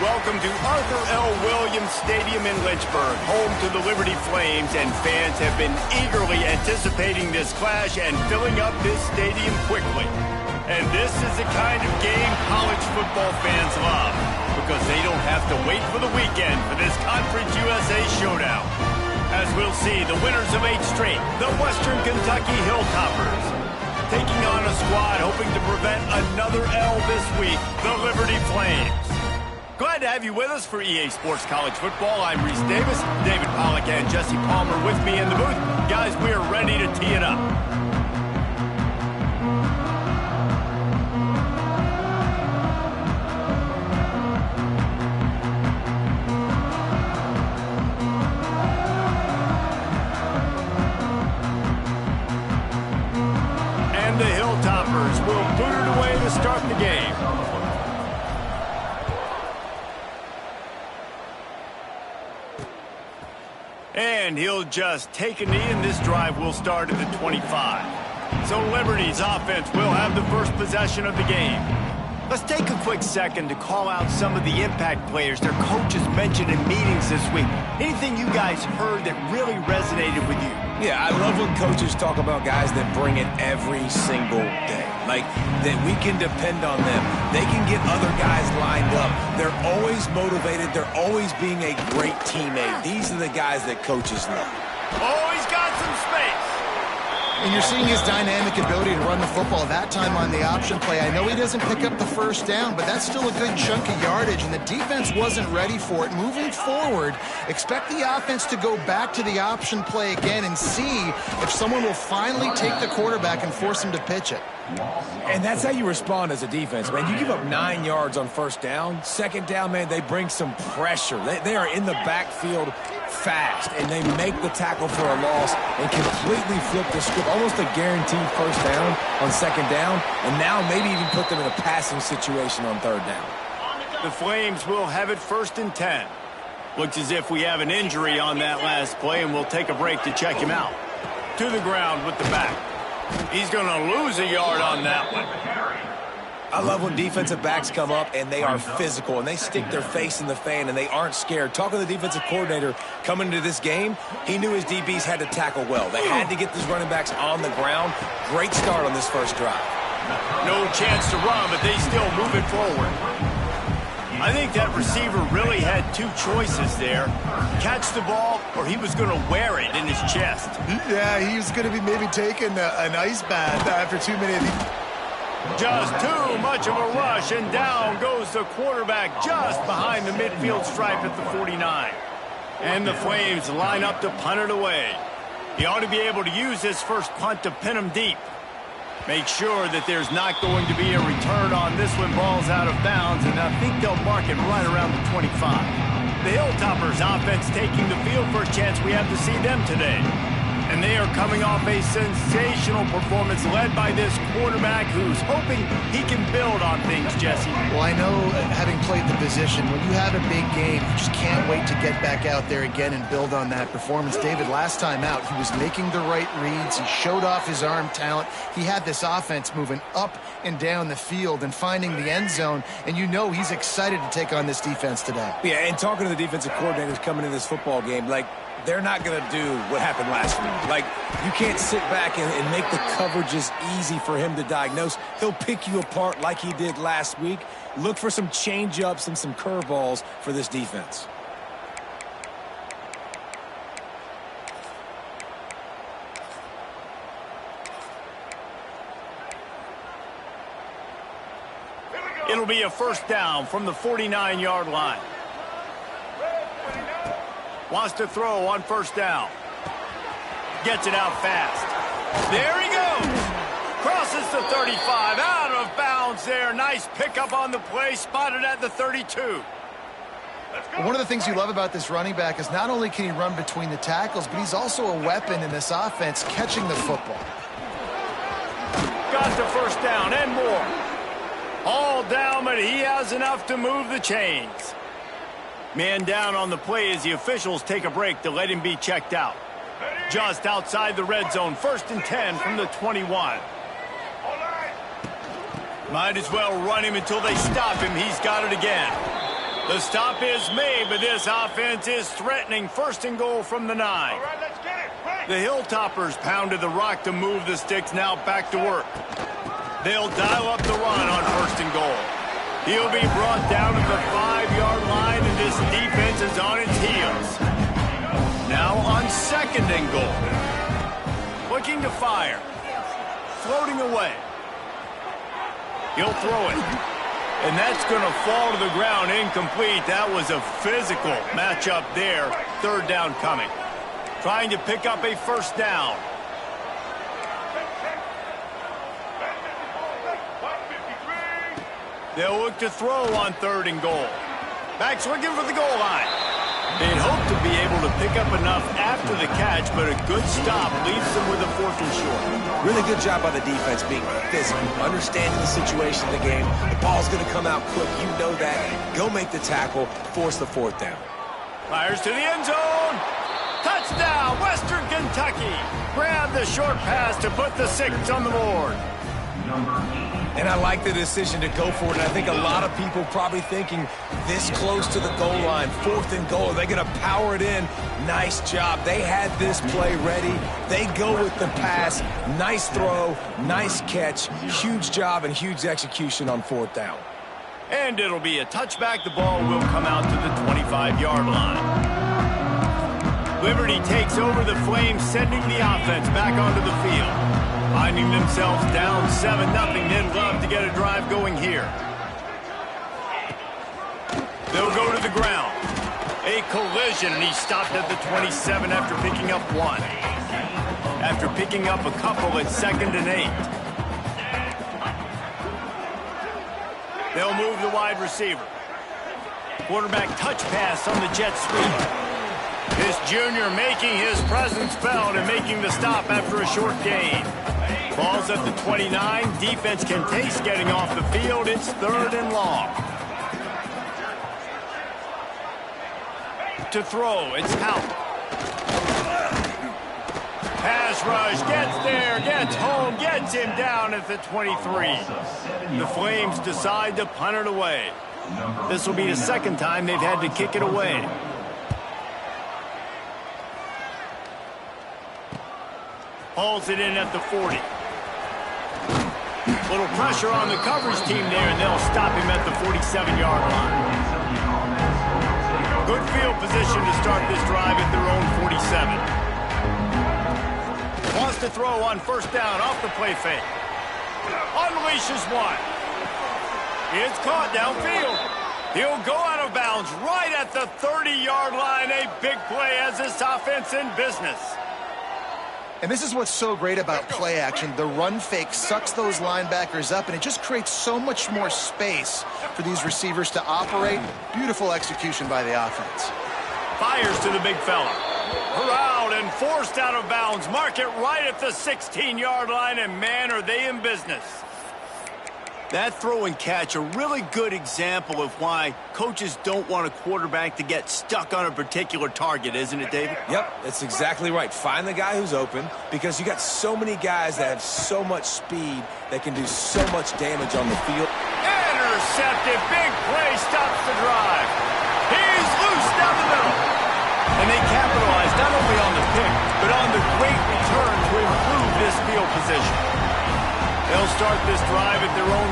Welcome to Arthur L. Williams Stadium in Lynchburg, home to the Liberty Flames, and fans have been eagerly anticipating this clash and filling up this stadium quickly. And this is the kind of game college football fans love, because they don't have to wait for the weekend for this Conference USA showdown. As we'll see, the winners of 8 straight, the Western Kentucky Hilltoppers, taking on a squad hoping to prevent another L this week, the Liberty Flames. Glad to have you with us for EA Sports College Football. I'm Reese Davis, David Pollack, and Jesse Palmer with me in the booth. Guys, we are ready to tee it up. And the Hilltoppers will boot it away to start the game. And he'll just take a knee, and this drive will start at the 25. So Liberty's offense will have the first possession of the game. Let's take a quick second to call out some of the impact players their coaches mentioned in meetings this week. Anything you guys heard that really resonated with you? Yeah, I love when coaches talk about guys that bring it every single day. Like, that we can depend on them. They can get other guys lined up. They're always motivated. They're always being a great teammate. These are the guys that coaches love. Oh, he's got some space. And you're seeing his dynamic ability to run the football, that time on the option play. I know he doesn't pick up the first down, but that's still a good chunk of yardage, and the defense wasn't ready for it. Moving forward, expect the offense to go back to the option play again and see if someone will finally take the quarterback and force him to pitch it. And that's how you respond as a defense, man. You give up 9 yards on first down. Second down, man, they bring some pressure. They are in the backfield fast, and they make the tackle for a loss and completely flip the script. Almost a guaranteed first down on second down, and now maybe even put them in a passing situation on third down. The Flames will have it 1st and 10. Looks as if we have an injury on that last play, and we'll take a break to check him out. To the ground with the back. He's going to lose a yard on that one. I love when defensive backs come up and they are physical and they stick their face in the fan and they aren't scared. Talking to the defensive coordinator coming into this game, he knew his DBs had to tackle well. They had to get these running backs on the ground. Great start on this first drive. No chance to run, but they still move it forward. I think that receiver really had 2 choices there. Catch the ball, or he was going to wear it in his chest. Yeah, he was going to be maybe taking an ice bath after too many of these. Just too much of a rush, and down goes the quarterback just behind the midfield stripe at the 49. And the Flames line up to punt it away. He ought to be able to use his first punt to pin him deep. Make sure that there's not going to be a return on this when ball's out of bounds, and I think they'll mark it right around the 25. The Hilltoppers offense taking the field for a chance we have to see them today. And they are coming off a sensational performance led by this quarterback who's hoping he can build on things, Jesse. Well, I know, having played the position, when you have a big game, you just can't wait to get back out there again and build on that performance. David, last time out, he was making the right reads. He showed off his arm talent. He had this offense moving up and down the field and finding the end zone, and you know he's excited to take on this defense today. Yeah, and talking to the defensive coordinators coming in this football game, like, they're not going to do what happened last week. Like, you can't sit back and make the coverages easy for him to diagnose. He'll pick you apart like he did last week. Look for some change-ups and some curveballs for this defense. It'll be a first down from the 49-yard line. Wants to throw on first down. Gets it out fast. There he goes. Crosses the 35. Out of bounds there. Nice pickup on the play. Spotted at the 32. One of the things you love about this running back is not only can he run between the tackles, but he's also a weapon in this offense catching the football. Got the first down and more. All down, but he has enough to move the chains. Man down on the play as the officials take a break to let him be checked out. Just outside the red zone, 1st and 10 from the 21. Might as well run him until they stop him. He's got it again. The stop is made, but this offense is threatening. 1st and goal from the 9. All right, let's get it. The Hilltoppers pounded the rock to move the sticks. Now back to work. They'll dial up the run on 1st and goal. He'll be brought down at the 5-yard line, and this defense is on its heels. Now on 2nd and goal. Looking to fire. Floating away. He'll throw it. And that's going to fall to the ground incomplete. That was a physical matchup there. 3rd down coming. Trying to pick up a 1st down. They'll look to throw on 3rd and goal. Backs looking for the goal line. They'd hope to be able to pick up enough after the catch, but a good stop leaves them with a 4th and short. Really good job by the defense being physical, understanding the situation of the game. The ball's going to come out quick. You know that. Go make the tackle, force the 4th down. Fires to the end zone. Touchdown, Western Kentucky. Grab the short pass to put the 6 on the board. And I like the decision to go for it. And I think a lot of people probably thinking this close to the goal line, 4th and goal, are they going to power it in? Nice job. They had this play ready. They go with the pass. Nice throw, nice catch. Huge job and huge execution on 4th down. And it'll be a touchback. The ball will come out to the 25-yard line. Liberty takes over the Flames, sending the offense back onto the field. Finding themselves down 7-0, they'd love to get a drive going here. They'll go to the ground. A collision, and he stopped at the 27 after picking up 1. After picking up a couple at 2nd and 8. They'll move the wide receiver. Quarterback touch pass on the jet sweep. This junior making his presence felt and making the stop after a short gain. Ball's at the 29. Defense can taste getting off the field. It's 3rd and long. To throw, it's Howard. Pass rush, gets there, gets home, gets him down at the 23. The Flames decide to punt it away. This will be the 2nd time they've had to kick it away. Hauls it in at the 40. Little pressure on the coverage team there, and they'll stop him at the 47-yard line. Good field position to start this drive at their own 47. Wants to throw on 1st down off the play fake. Unleashes 1. It's caught downfield. He'll go out of bounds right at the 30-yard line. A big play as this offense in business. And this is what's so great about play action. The run fake sucks those linebackers up, and it just creates so much more space for these receivers to operate. Beautiful execution by the offense. Fires to the big fella. Corralled and forced out of bounds. Mark it right at the 16-yard line, and man, are they in business. That throw and catch, a really good example of why coaches don't want a quarterback to get stuck on a particular target, isn't it, David? Yep, that's exactly right. Find the guy who's open, because you got so many guys that have so much speed that can do so much damage on the field. Intercepted. Big play stops the drive. He's loose down the middle. And they capitalize not only on the pick, but on the great return to improve this field position. They'll start this drive at their own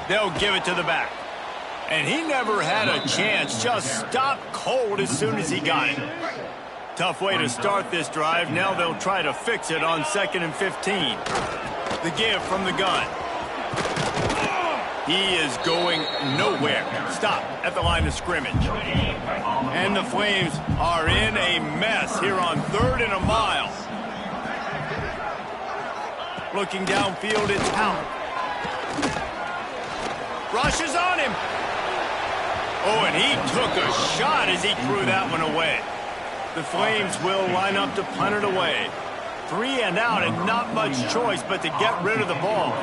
48. They'll give it to the back. And he never had a chance. Just stopped cold as soon as he got it. Tough way to start this drive. Now they'll try to fix it on 2nd and 15. The give from the gun. He is going nowhere. Stop at the line of scrimmage. And the Flames are in a mess here on 3rd and a mile. Looking downfield, it's Howard. Rushes on him. Oh, and he took a shot as he threw that one away. The Flames will line up to punt it away. 3 and out, and not much choice but to get rid of the ball.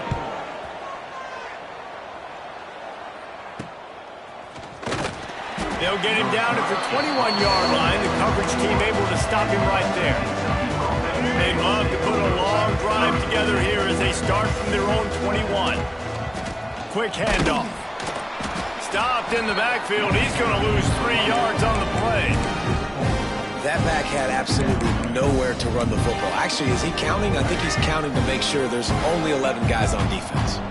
They'll get him down at the 21-yard line. The coverage team able to stop him right there. They'd love to put a long drive together here as they start from their own 21. Quick handoff. Stopped in the backfield. He's going to lose 3 yards on the play. That back had absolutely nowhere to run the football. Actually, is he counting? I think he's counting to make sure there's only 11 guys on defense.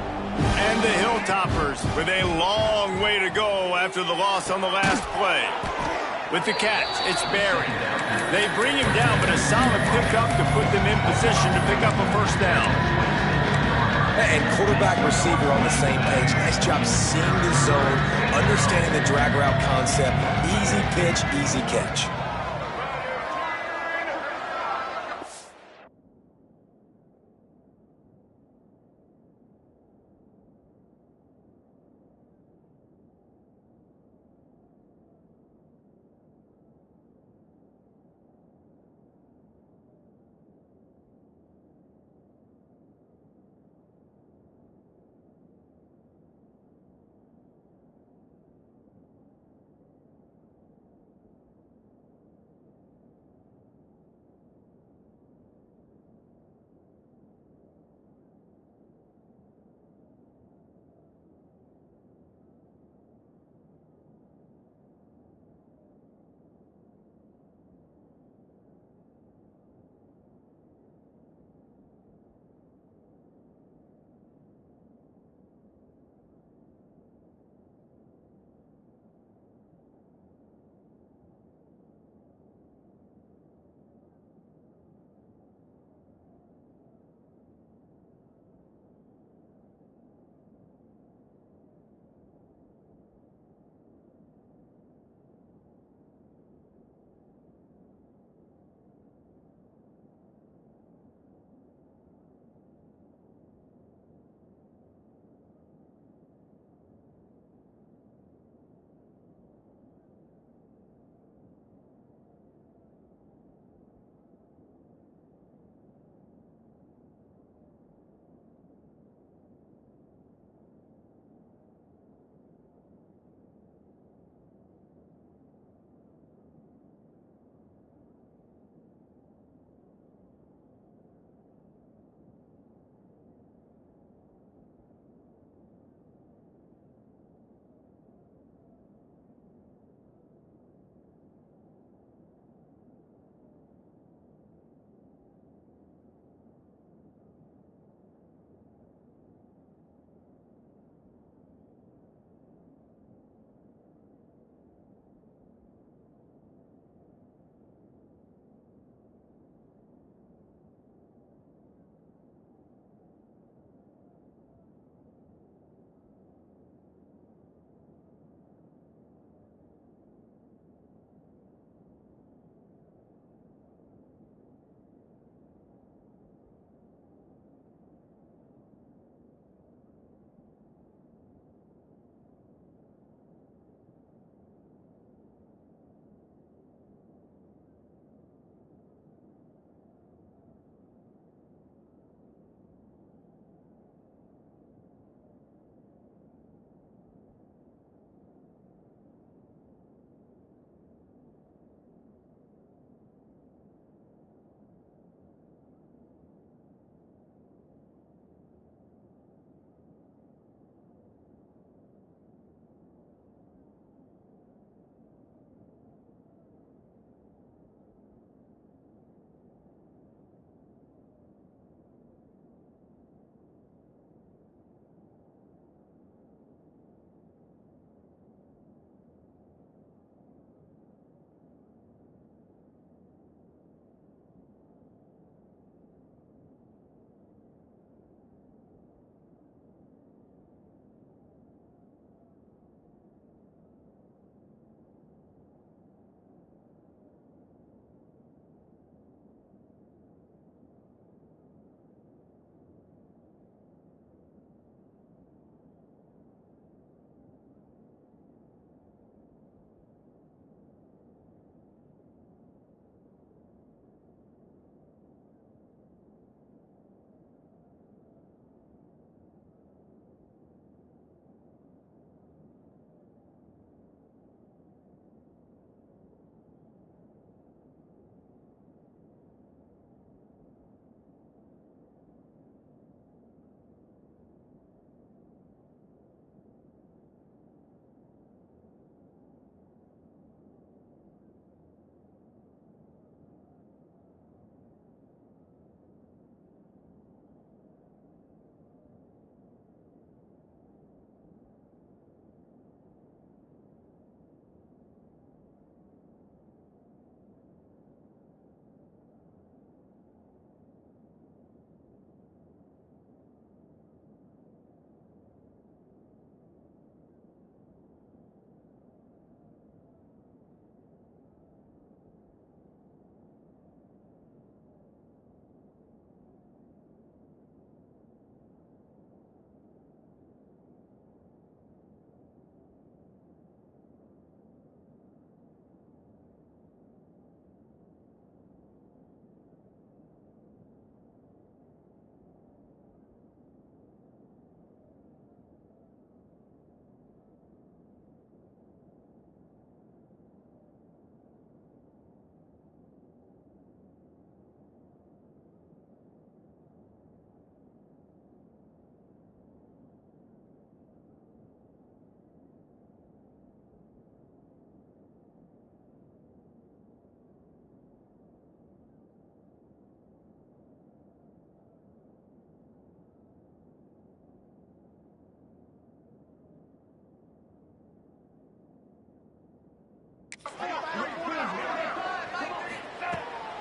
And the Hilltoppers with a long way to go after the loss on the last play. With the catch, it's Barry. They bring him down, but a solid pickup to put them in position to pick up a first down. And quarterback receiver on the same page. Nice job seeing the zone, understanding the drag route concept. Easy pitch, easy catch.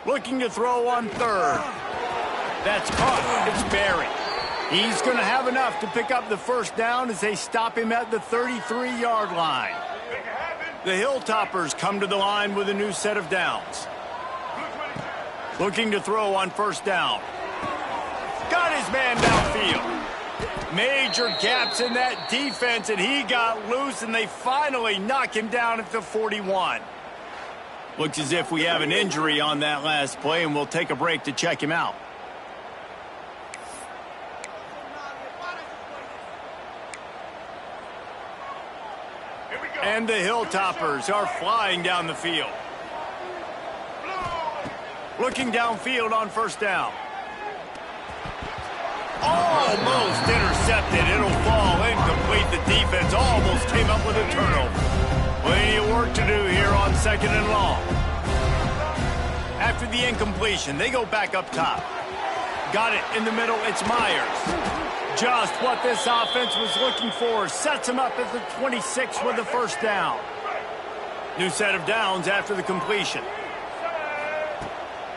Looking to throw on third. That's caught. It's Barry. He's going to have enough to pick up the first down as they stop him at the 33-yard line. The Hilltoppers come to the line with a new set of downs. Looking to throw on first down. Got his man downfield. Major gaps in that defense, and he got loose, and they finally knock him down at the 41. Looks as if we have an injury on that last play, and we'll take a break to check him out. And the Hilltoppers are flying down the field. Looking downfield on first down. Almost intercepted. It'll fall incomplete. The defense almost came up with a turnover. Plenty of work to do here on second and long. After the incompletion, they go back up top. Got it in the middle. It's Myers. Just what this offense was looking for. Sets him up at the 26 with the first down. New set of downs after the completion.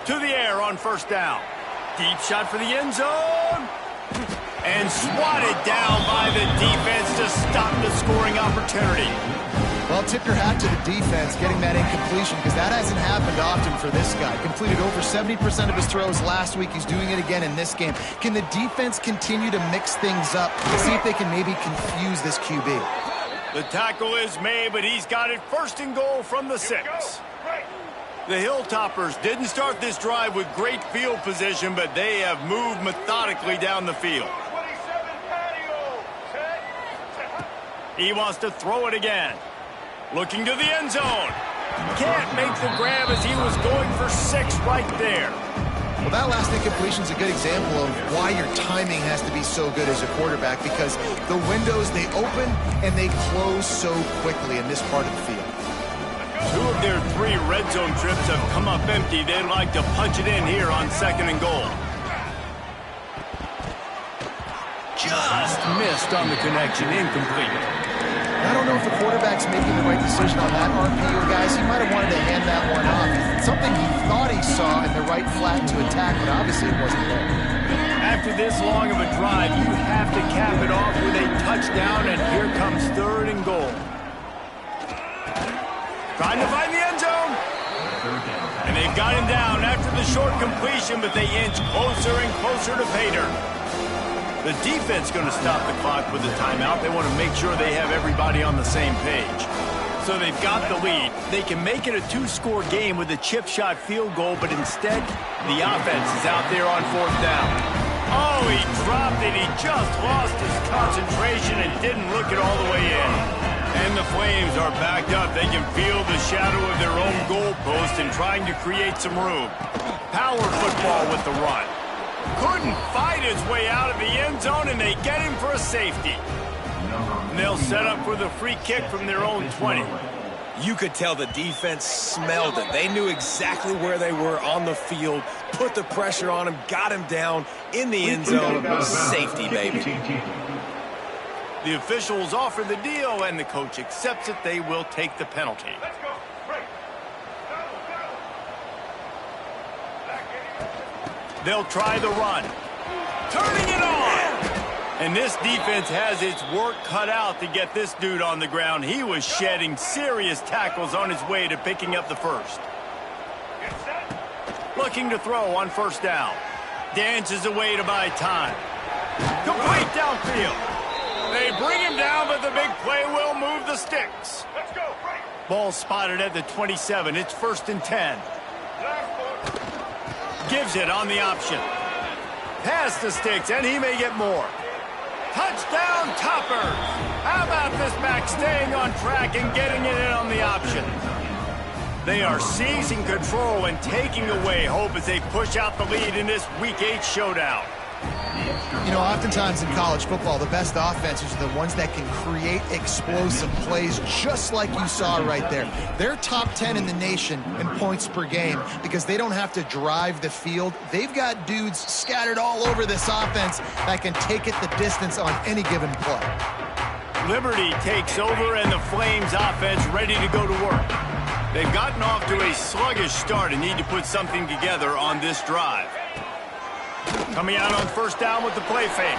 To the air on first down. Deep shot for the end zone. And swatted down by the defense to stop the scoring opportunity. Well, tip your hat to the defense getting that incompletion, because that hasn't happened often for this guy. Completed over 70% of his throws last week. He's doing it again in this game. Can the defense continue to mix things up? See if they can maybe confuse this QB. The tackle is made, but he's got it first and goal from the 6. The Hilltoppers didn't start this drive with great field position, but they have moved methodically down the field. He wants to throw it again. Looking to the end zone. Can't make the grab as he was going for 6 right there. Well, that last incompletion is a good example of why your timing has to be so good as a quarterback, because the windows, they open and they close so quickly in this part of the field. 2 of their 3 red zone trips have come up empty. They'd like to punch it in here on second and goal. Just missed on the connection. Incomplete. I don't know if the quarterback's making the right decision on that RPO, guys. He might have wanted to hand that one off. It's something he thought he saw in the right flat to attack, but obviously it wasn't there. After this long of a drive, you have to cap it off with a touchdown, and here comes third and goal. Trying to find the end zone. And they've got him down after the short completion, but they inch closer and closer to pay dirt. The defense going to stop the clock with a timeout. They want to make sure they have everybody on the same page. So they've got the lead. They can make it a 2-score game with a chip shot field goal, but instead, the offense is out there on fourth down. Oh, he dropped it. He just lost his concentration and didn't look it all the way in. And the Flames are backed up. They can feel the shadow of their own goalpost and trying to create some room. Power football with the run. Couldn't fight his way out of the end zone, and they get him for a safety. And they'll set up for the free kick from their own 20. You could tell the defense smelled it. They knew exactly where they were on the field, put the pressure on him, got him down in the end zone. Safety, baby. The officials offer the deal, and the coach accepts it. They will take the penalty. They'll try the run. Turning it on! And this defense has its work cut out to get this dude on the ground. He was shedding serious tackles on his way to picking up the first. Looking to throw on first down. Dances away to buy time. Complete downfield. They bring him down, but the big play will move the sticks. Ball spotted at the 27. It's 1st and 10. Gives it on the option. Past the sticks, and he may get more. Touchdown, Toppers! How about this back staying on track and getting it in on the option? They are seizing control and taking away hope as they push out the lead in this Week 8 showdown. You know, oftentimes in college football, the best offenses are the ones that can create explosive plays, just like you saw right there. They're top 10 in the nation in points per game because they don't have to drive the field. They've got dudes scattered all over this offense that can take it the distance on any given play. Liberty takes over, and the Flames offense ready to go to work. They've gotten off to a sluggish start and need to put something together on this drive. Coming out on first down with the play fake.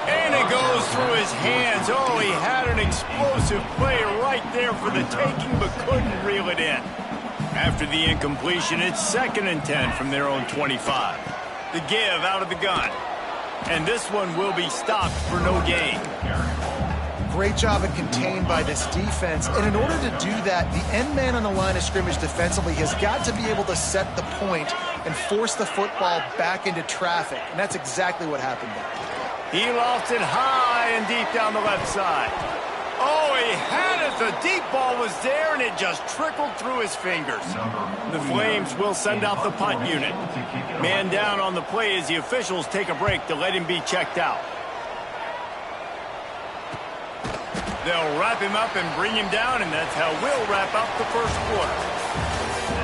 And it goes through his hands. Oh, he had an explosive play right there for the taking, but couldn't reel it in. After the incompletion, it's 2nd and 10 from their own 25. The give out of the gun. And this one will be stopped for no gain. Great job and contained by this defense. And in order to do that, the end man on the line of scrimmage defensively has got to be able to set the point and force the football back into traffic. And that's exactly what happened there. He lost it high and deep down the left side. Oh, he had it. The deep ball was there, and it just trickled through his fingers. The Flames will send out the punt unit. Man down on the play as the officials take a break to let him be checked out. They'll wrap him up and bring him down, and that's how we'll wrap up the first quarter.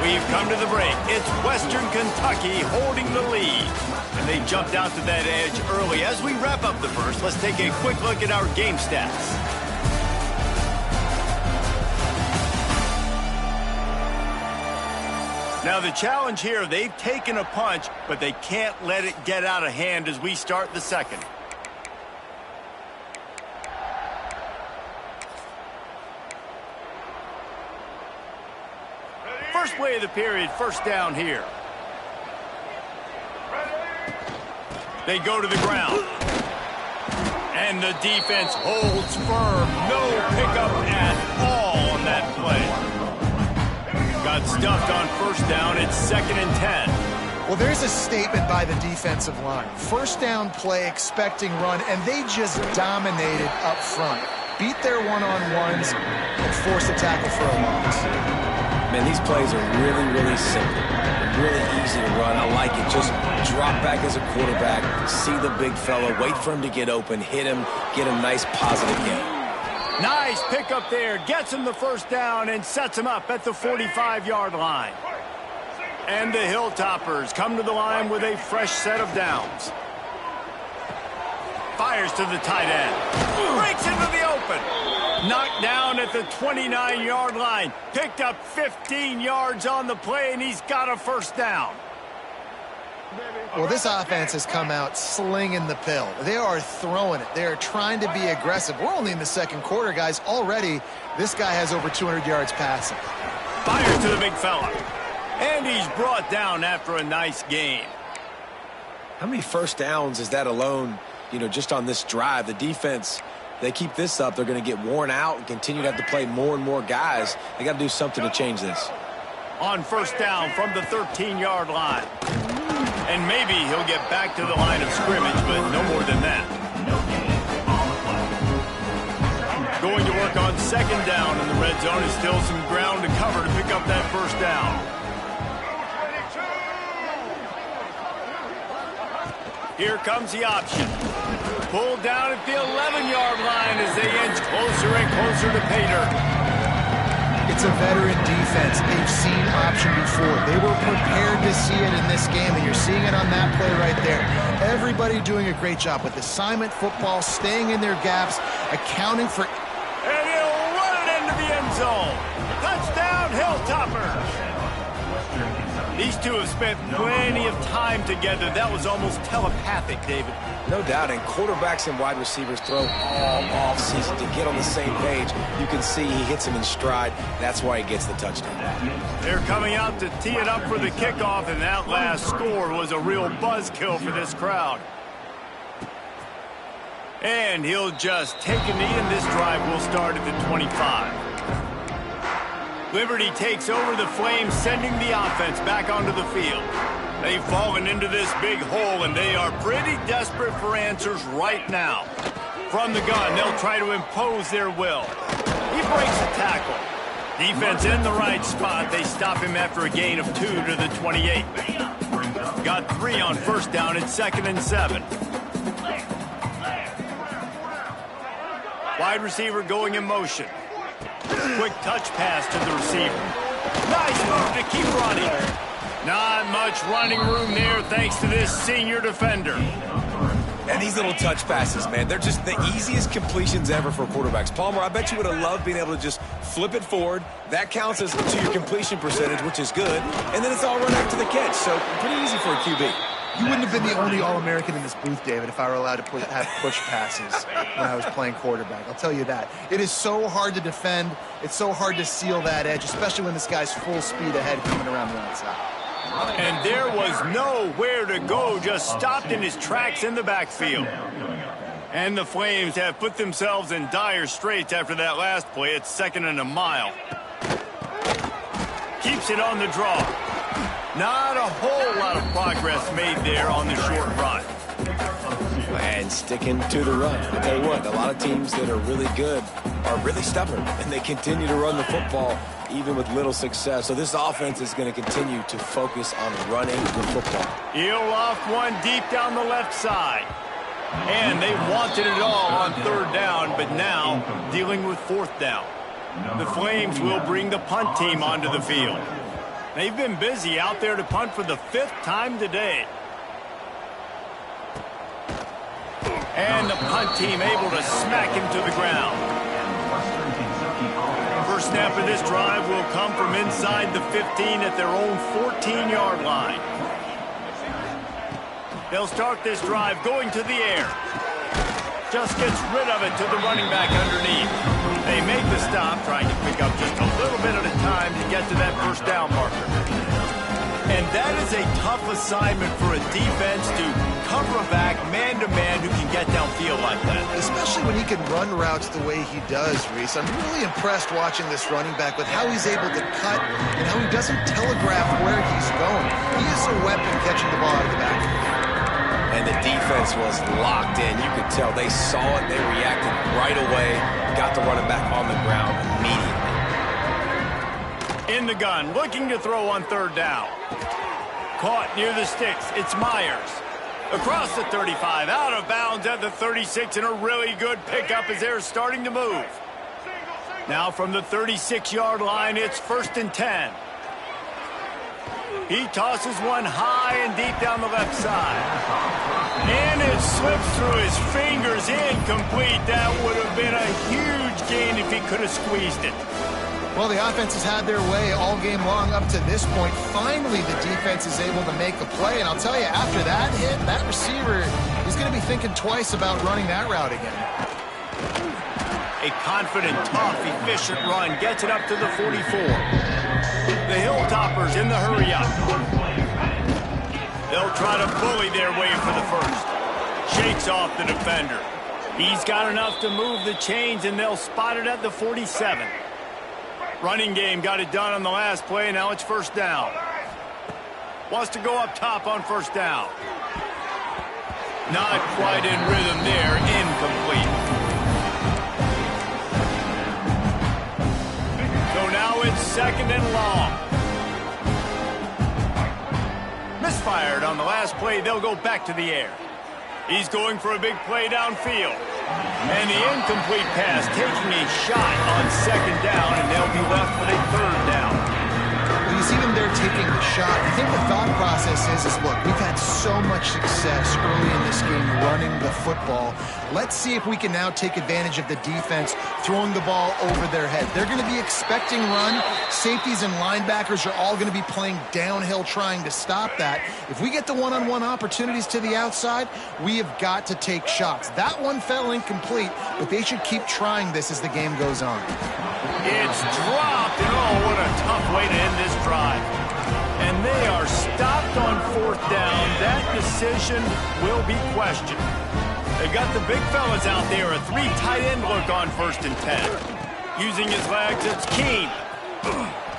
We've come to the break. It's Western Kentucky holding the lead. And they jumped out to that edge early. As we wrap up the first, let's take a quick look at our game stats. Now the challenge here, they've taken a punch, but they can't let it get out of hand as we start the second. First play of the period, first down here. They go to the ground. And the defense holds firm. No pickup at all on that play. Got stuffed on first down. It's 2nd and 10. Well, there's a statement by the defensive line. First down play, expecting run, and they just dominated up front. Beat their one-on-ones and forced a tackle for a loss. Man, these plays are really, really simple. Really easy to run. I like it. Just drop back as a quarterback, see the big fella, wait for him to get open, hit him, get a nice positive gain. Nice pick up there. Gets him the first down and sets him up at the 45-yard line. And the Hilltoppers come to the line with a fresh set of downs. Fires to the tight end. Breaks into the open. Knocked down at the 29-yard line. Picked up 15 yards on the play, and he's got a first down. Well, this offense has come out slinging the pill. They are throwing it. They are trying to be aggressive. We're only in the second quarter, guys. Already, this guy has over 200 yards passing. Fires to the big fella. And he's brought down after a nice gain. How many first downs is that alone, just on this drive? The defense, they keep this up, they're going to get worn out and continue to have to play more and more guys. They got to do something to change this. On first down from the 13-yard line. And maybe he'll get back to the line of scrimmage, but no more than that. Going to work on second down in the red zone. Is still some ground to cover to pick up that first down. Here comes the option. Pulled down at the 11-yard line as they inch closer and closer to pay dirt. It's a veteran defense. They've seen option before. They were prepared to see it in this game, and you're seeing it on that play right there. Everybody doing a great job with assignment football, staying in their gaps, accounting for... And he'll run it into the end zone. Touchdown, Hilltoppers. These two have spent plenty of time together. That was almost telepathic, David. No doubt, and quarterbacks and wide receivers throw all offseason to get on the same page. You can see he hits him in stride. That's why he gets the touchdown. They're coming out to tee it up for the kickoff, and that last score was a real buzzkill for this crowd. And he'll just take a knee, and this drive will start at the 25. Liberty takes over the Flames, sending the offense back onto the field. They've fallen into this big hole, and they are pretty desperate for answers right now. From the gun, they'll try to impose their will. He breaks a tackle. Defense in the right spot. They stop him after a gain of 2 to the 28. Got 3 on first down. It's 2nd and 7. Wide receiver going in motion. Quick touch pass to the receiver. Nice move to keep running. Not much running room there thanks to this senior defender. And these little touch passes, man, they're just the easiest completions ever for quarterbacks. Palmer, I bet you would have loved being able to just flip it forward. That counts as to your completion percentage, which is good. And then it's all run after the catch. So pretty easy for a QB. You wouldn't have been the only All-American in this booth, David, if I were allowed to have push passes when I was playing quarterback. I'll tell you that. It is so hard to defend. It's so hard to seal that edge, especially when this guy's full speed ahead coming around the outside. And there was nowhere to go, just stopped in his tracks in the backfield. And the Flames have put themselves in dire straits after that last play. It's 2nd and a mile. Keeps it on the draw. Not a whole lot of progress made there on the short run. And sticking to the run. I'll tell you what, a lot of teams that are really good are really stubborn, and they continue to run the football even with little success. So this offense is going to continue to focus on running the football. He'll off one deep down the left side. And they wanted it all on 3rd down, but now dealing with 4th down. The Flames will bring the punt team onto the field. They've been busy out there to punt for the 5th time today. And the punt team able to smack him to the ground. First snap of this drive will come from inside the 15 at their own 14-yard line. They'll start this drive going to the air. Just gets rid of it to the running back underneath. They make the stop, trying to pick up just a little bit at a time to get to that 1st down marker. And that is a tough assignment for a defense to cover a back man-to-man who can get downfield like that. Especially when he can run routes the way he does, Reese. I'm really impressed watching this running back with how he's able to cut and how he doesn't telegraph where he's going. He is a weapon catching the ball out of the backfield. And the defense was locked in. You could tell they saw it. They reacted right away. Got the running back on the ground immediately. In the gun, looking to throw on 3rd down. Caught near the sticks. It's Myers. Across the 35, out of bounds at the 36, and a really good pickup as they're starting to move. Now from the 36-yard line, it's 1st and 10. He tosses one high and deep down the left side. And it slips through his fingers, incomplete. That would have been a huge gain if he could have squeezed it. Well, the offense has had their way all game long up to this point. Finally, the defense is able to make a play. And I'll tell you, after that hit, that receiver is going to be thinking twice about running that route again. A confident, tough, efficient run gets it up to the 44. The Hilltoppers in the hurry-up. They'll try to bully their way for the 1st. Shakes off the defender. He's got enough to move the chains, and they'll spot it at the 47. Running game got it done on the last play, now it's 1st down. Wants to go up top on 1st down. Not quite in rhythm there, incomplete. So now it's 2nd and long. Misfired on the last play, they'll go back to the air. He's going for a big play downfield. And the incomplete pass taking a shot on 2nd down, and they'll be left with a 3rd down. Well, you see them there taking the shot. I think the thought process is look, we've had so much success early in this game running the football. Let's see if we can now take advantage of the defense throwing the ball over their head. They're going to be expecting run. Safeties and linebackers are all going to be playing downhill trying to stop that. If we get the one-on-one opportunities to the outside, we have got to take shots. That one fell incomplete, but they should keep trying this as the game goes on. It's dropped, and oh, what a tough way to end this drive. And they are stopped on 4th down. That decision will be questioned. They got the big fellas out there, a 3 tight end look on 1st and 10. Using his legs, it's Keene.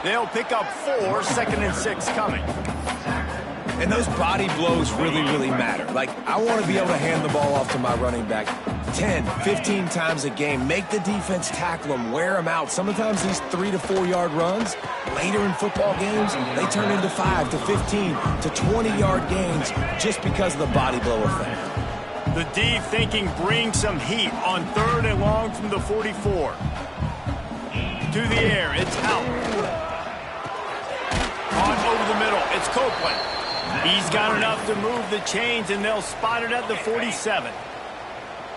They'll pick up 4, 2nd and 6 coming. And those body blows really, really matter. Like, I want to be able to hand the ball off to my running back 10, 15 times a game. Make the defense tackle them, wear them out. Sometimes these 3 to 4 yard runs, later in football games, they turn into 5 to 15 to 20-yard games just because of the body blow effect. The D thinking bring some heat on 3rd and long from the 44. To the air, it's out. Caught over the middle, it's Copeland. He's got enough to move the chains, and they'll spot it at the 47.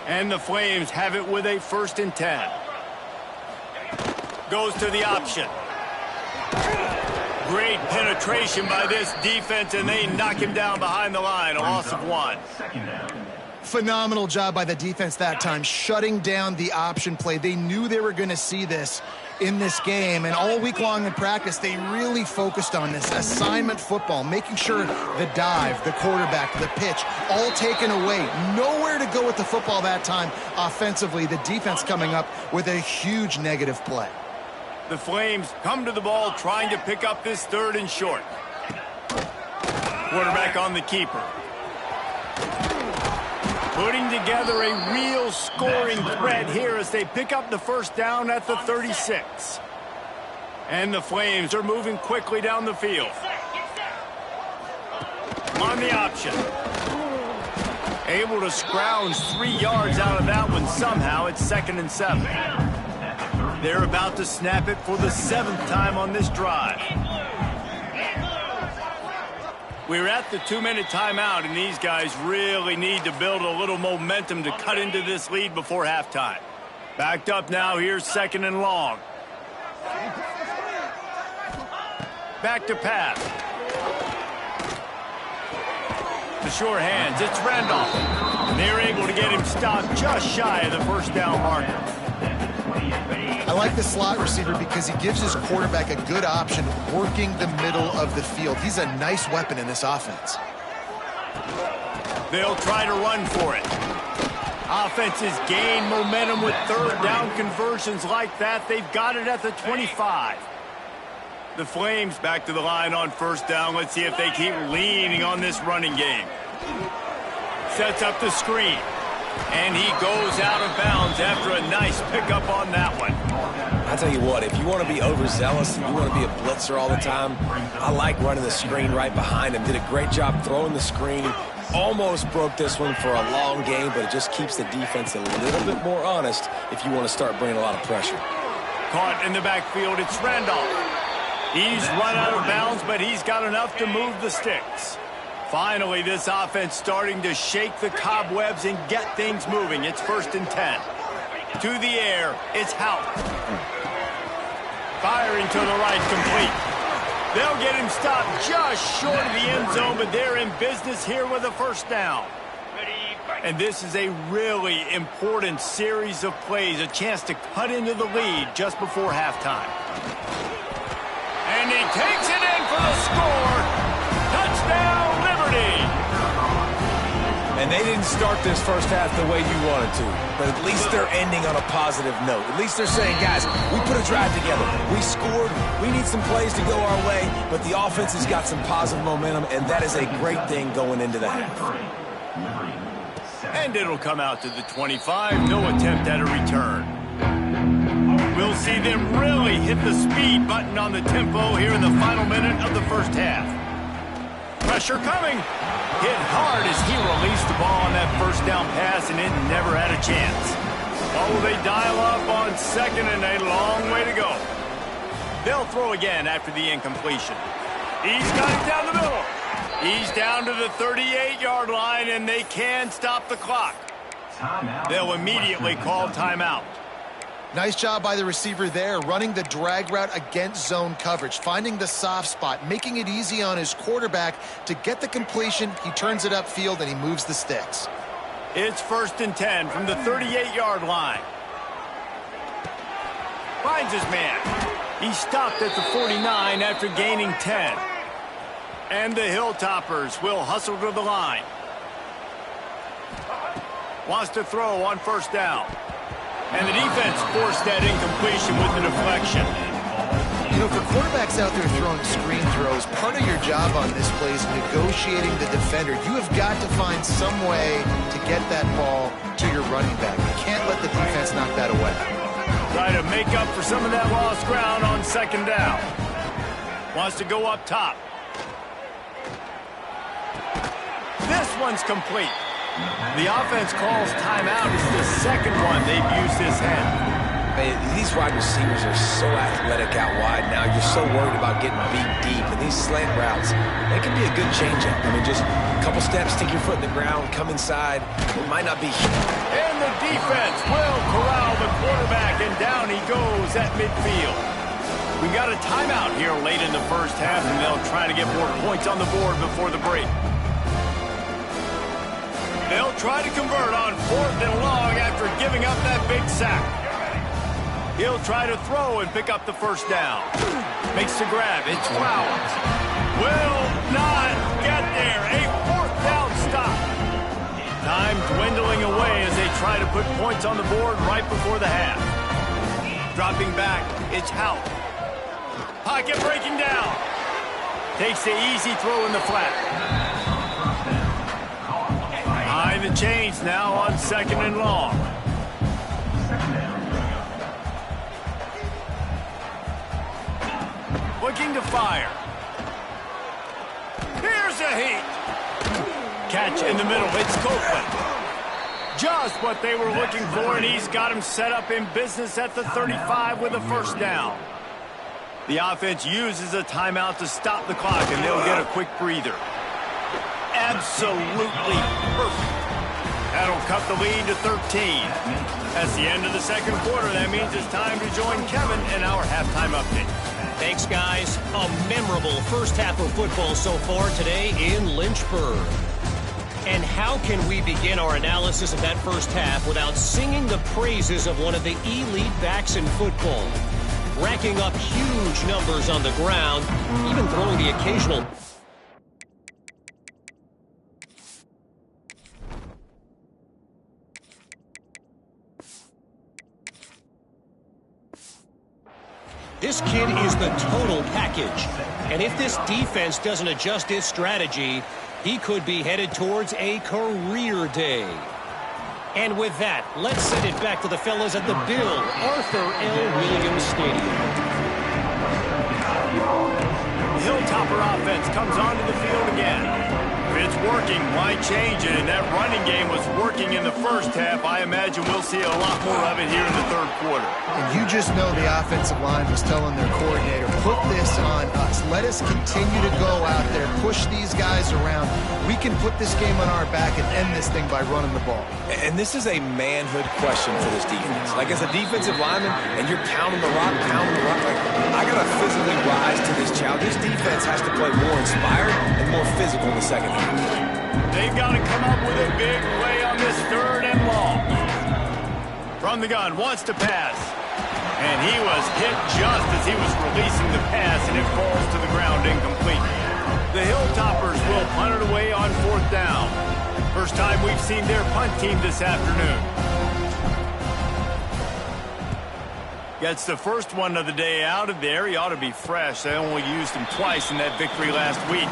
And the Flames have it with a 1st and 10. Goes to the option. Great penetration by this defense, and they knock him down behind the line. A loss of 1. Phenomenal job by the defense that time, shutting down the option play. They knew they were going to see this in this game, and all week long in practice, they really focused on this assignment football, making sure the dive, the quarterback, the pitch, all taken away. Nowhere to go with the football that time offensively. The defense coming up with a huge negative play. The Flames come to the ball trying to pick up this 3rd and short. Quarterback on the keeper. Putting together a real scoring threat here as they pick up the 1st down at the 36. And the Flames are moving quickly down the field. On the option. Able to scrounge 3 yards out of that one somehow. It's 2nd and 7. They're about to snap it for the 7th time on this drive. We're at the 2-minute timeout, and these guys really need to build a little momentum to cut into this lead before halftime. Backed up now, here's 2nd and long. Back to pass. The sure hands, it's Randolph. They're able to get him stopped just shy of the 1st down marker. I like the slot receiver because he gives his quarterback a good option working the middle of the field. He's a nice weapon in this offense. They'll try to run for it. Offenses gain momentum with 3rd down conversions like that. They've got it at the 25. The Flames back to the line on 1st down. Let's see if they keep leaning on this running game. Sets up the screen. And he goes out of bounds after a nice pickup on that one. I tell you what, if you want to be overzealous, if you want to be a blitzer all the time, I like running the screen right behind him. Did a great job throwing the screen. Almost broke this one for a long game, but it just keeps the defense a little bit more honest if you want to start bringing a lot of pressure. Caught in the backfield, it's Randolph. He's run out of bounds, but he's got enough to move the sticks. Finally, this offense starting to shake the cobwebs and get things moving. It's 1st and 10. To the air, it's Houck. Firing to the right, complete. They'll get him stopped just short of the end zone, but they're in business here with a 1st down. And this is a really important series of plays, a chance to cut into the lead just before halftime. And he takes it in for the score. Touchdown, Liberty! And they didn't start this 1st half the way you wanted to, but at least they're ending on a positive note. At least they're saying, guys, we put a drive together. We scored. We need some plays to go our way, but the offense has got some positive momentum, and that is a great thing going into the half. And it'll come out to the 25. No attempt at a return. We'll see them really hit the speed button on the tempo here in the final minute of the 1st half. Pressure coming. Hit hard as he released the ball on that 1st down pass, and it never had a chance. Oh, they dial up on 2nd and a long way to go. They'll throw again after the incompletion. He's got it down the middle. He's down to the 38-yard line, and they can stop the clock. They'll immediately call timeout. Nice job by the receiver there, running the drag route against zone coverage, finding the soft spot, making it easy on his quarterback to get the completion. He turns it upfield, and he moves the sticks. It's 1st and 10 from the 38-yard line. Finds his man. He stopped at the 49 after gaining 10. And the Hilltoppers will hustle to the line. Wants to throw on 1st down. And the defense forced that incompletion with the deflection. You know, for quarterbacks out there throwing screen throws, part of your job on this play is negotiating the defender. You have got to find some way to get that ball to your running back. You can't let the defense knock that away. Try to make up for some of that lost ground on 2nd down. Wants to go up top. This one's complete. The offense calls timeout. It's the 2nd one they've used this half. These wide receivers are so athletic out wide now. You're so worried about getting beat deep. And these slant routes, they can be a good changeup. I mean, just a couple steps, stick your foot in the ground, come inside. It might not be. And the defense will corral the quarterback, and down he goes at midfield. We got a timeout here late in the first half, and they'll try to get more points on the board before the break. They'll try to convert on 4th and long after giving up that big sack. He'll try to throw and pick up the first down. Makes the grab. It's Flowers. Will not get there. A 4th down stop. Time dwindling away as they try to put points on the board right before the half. Dropping back. It's Hout. Pocket breaking down. Takes the easy throw in the flat. Behind the chains now on 2nd and long. Looking to fire. Here's a heat. Catch in the middle. It's Copeland. Just what they were looking for, and he's got him set up in business at the 35 with a first down. The offense uses a timeout to stop the clock, and they'll get a quick breather. Absolutely perfect. That'll cut the lead to 13. That's the end of the second quarter. That means it's time to join Kevin in our halftime update. Thanks, guys. A memorable first half of football so far today in Lynchburg. And how can we begin our analysis of that first half without singing the praises of one of the elite backs in football? Racking up huge numbers on the ground, even throwing the occasional... This kid is the total package. And if this defense doesn't adjust its strategy, he could be headed towards a career day. And with that, let's send it back to the fellas at the Bill Arthur L. Williams Stadium. The Hilltopper offense comes onto the field again. If it's working, why change it? And that running game was working in the first half. I imagine we'll see a lot more of it here in the third quarter. And you just know the offensive line was telling their coordinator, put this on us. Let us continue to go out there, push these guys around. We can put this game on our back and end this thing by running the ball. And this is a manhood question for this defense. Like, as a defensive lineman, and you're pounding the rock, like, I got to physically rise to this challenge. This defense has to play more inspired and more physical in the second half. They've got to come up with a big play on this 3rd and long. From the gun, wants to pass. And he was hit just as he was releasing the pass, and it falls to the ground incomplete. The Hilltoppers will punt it away on 4th down. First time we've seen their punt team this afternoon. Gets the first one of the day out of there. He ought to be fresh. They only used him twice in that victory last week.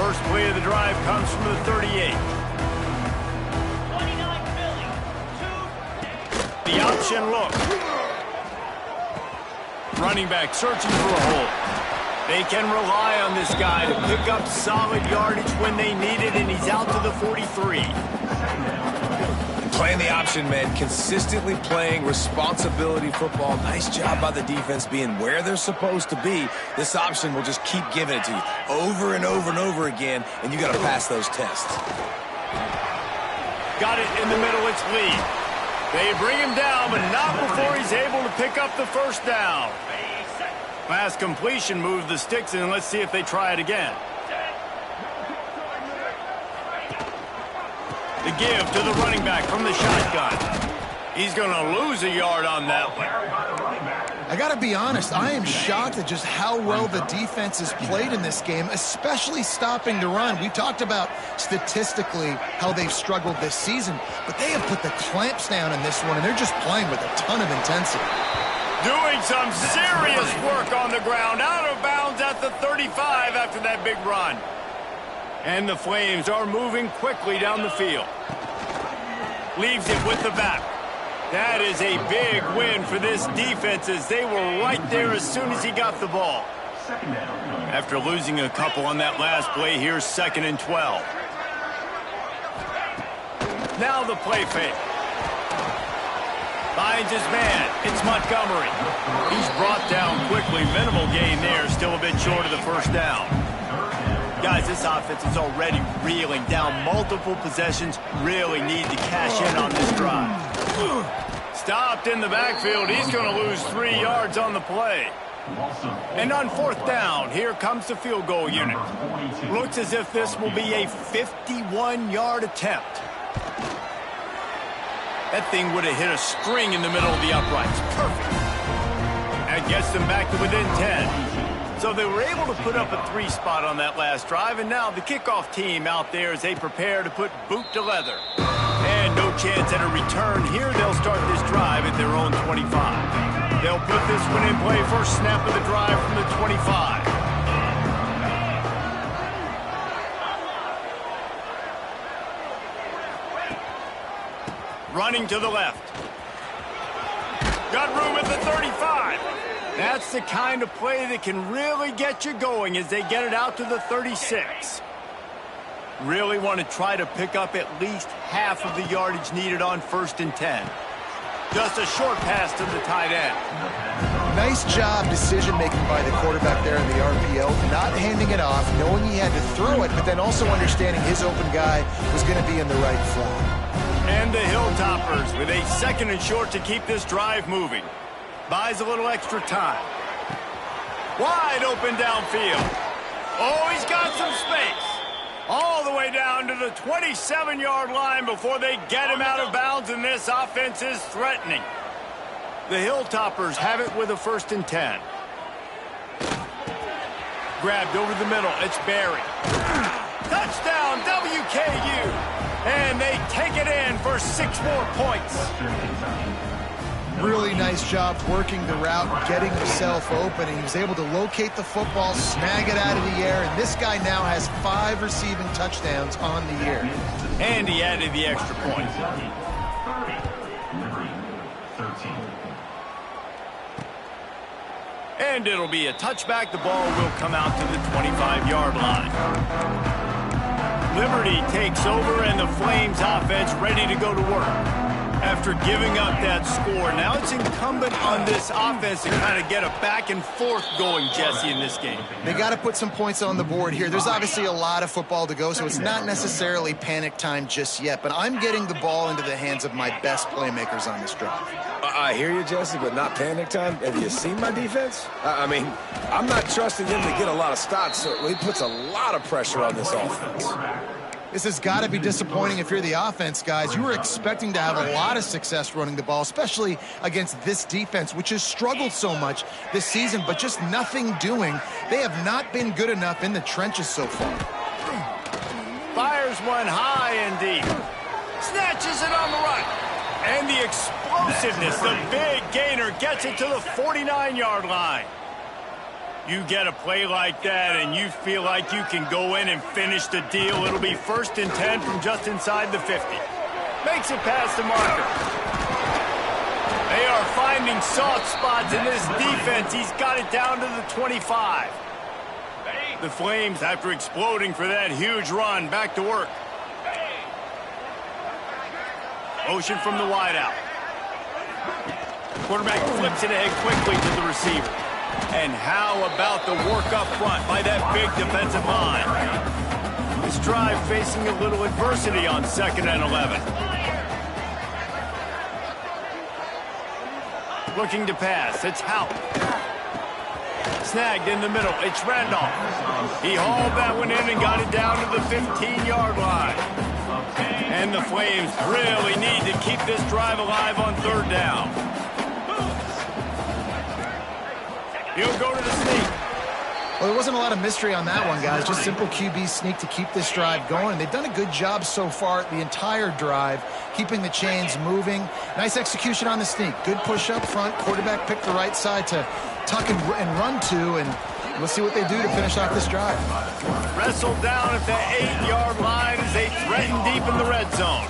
First play of the drive comes from the 38. The option look. Running back searching for a hole. They can rely on this guy to pick up solid yardage when they need it, and he's out to the 43. Playing the option, man. Consistently playing responsibility football. Nice job by the defense being where they're supposed to be. This option will just keep giving it to you over and over and over again, and you got to pass those tests. Got it in the middle. It's Lee. They bring him down, but not before he's able to pick up the first down. Pass completion, move the sticks, and let's see if they try it again. The give to the running back from the shotgun. He's going to lose a yard on that one. I got to be honest, I am shocked at just how well the defense has played in this game, especially stopping the run. We talked about statistically how they've struggled this season, but they have put the clamps down in this one, and they're just playing with a ton of intensity. Doing some serious work on the ground, out of bounds at the 35 after that big run. And the Flames are moving quickly down the field. Leaves it with the back. That is a big win for this defense, as they were right there as soon as he got the ball. After losing a couple on that last play, here's 2nd and 12. Now the play fake. Finds his man. It's Montgomery. He's brought down quickly. Minimal gain there. Still a bit short of the first down. Guys, this offense is already reeling down multiple possessions. Really need to cash in on this drive. Stopped in the backfield. He's going to lose 3 yards on the play. And on fourth down, here comes the field goal unit. Looks as if this will be a 51-yard attempt. That thing would have hit a string in the middle of the uprights. Perfect. That gets them back to within 10. So they were able to put up a 3 spot on that last drive, and now the kickoff team out there as they prepare to put boot to leather. And no chance at a return here. They'll start this drive at their own 25. They'll put this one in play. First snap of the drive from the 25. Running to the left. Got room at the 35. That's the kind of play that can really get you going as they get it out to the 36. Really want to try to pick up at least half of the yardage needed on 1st and 10. Just a short pass to the tight end. Nice job decision-making by the quarterback there in the RPO, not handing it off, knowing he had to throw it, but then also understanding his open guy was going to be in the right flat. And the Hilltoppers with a 2nd and short to keep this drive moving. Buys a little extra time. Wide open downfield. Oh, he's got some space. All the way down to the 27-yard line before they get him out of bounds, and this offense is threatening. The Hilltoppers have it with a 1st and 10. Grabbed over the middle. It's Barry. Touchdown, WKU. And they take it in for 6 more points. Really nice job working the route, getting himself open. He was able to locate the football, snag it out of the air, and this guy now has 5 receiving touchdowns on the year. And he added the extra point. And it'll be a touchback. The ball will come out to the 25-yard line. Liberty takes over, and the Flames offense ready to go to work. After giving up that score, now it's incumbent on this offense to kind of get a back and forth going, Jesse, in this game. They got to put some points on the board here. There's obviously a lot of football to go, so it's not necessarily panic time just yet, but I'm getting the ball into the hands of my best playmakers on this drive. I hear you, Jesse, but not panic time. Have you seen my defense? I mean, I'm not trusting them to get a lot of stops, so he puts a lot of pressure on this offense. This has got to be disappointing if you're the offense, guys. You were expecting to have a lot of success running the ball, especially against this defense, which has struggled so much this season, but just nothing doing. They have not been good enough in the trenches so far. Fires one high and deep. Snatches it on the run. And the explosiveness, the big gainer, gets it to the 49-yard line. You get a play like that and you feel like you can go in and finish the deal. It'll be 1st and 10 from just inside the 50. Makes it past the marker. They are finding soft spots in this defense. He's got it down to the 25. The Flames, after exploding for that huge run, back to work. Motion from the wideout. Quarterback flips it ahead quickly to the receiver. And how about the work up front by that big defensive line? This drive facing a little adversity on 2nd and 11. Looking to pass. It's Houck. Snagged in the middle. It's Randolph. He hauled that one in and got it down to the 15-yard line. And the Flames really need to keep this drive alive on 3rd down. He'll go to the sneak. Well, there wasn't a lot of mystery on that one, guys. Just simple QB sneak to keep this drive going. They've done a good job so far the entire drive, keeping the chains moving. Nice execution on the sneak. Good push up front. Quarterback picked the right side to tuck and run to, and we'll see what they do to finish off this drive. Wrestled down at the 8-yard line as they threaten deep in the red zone.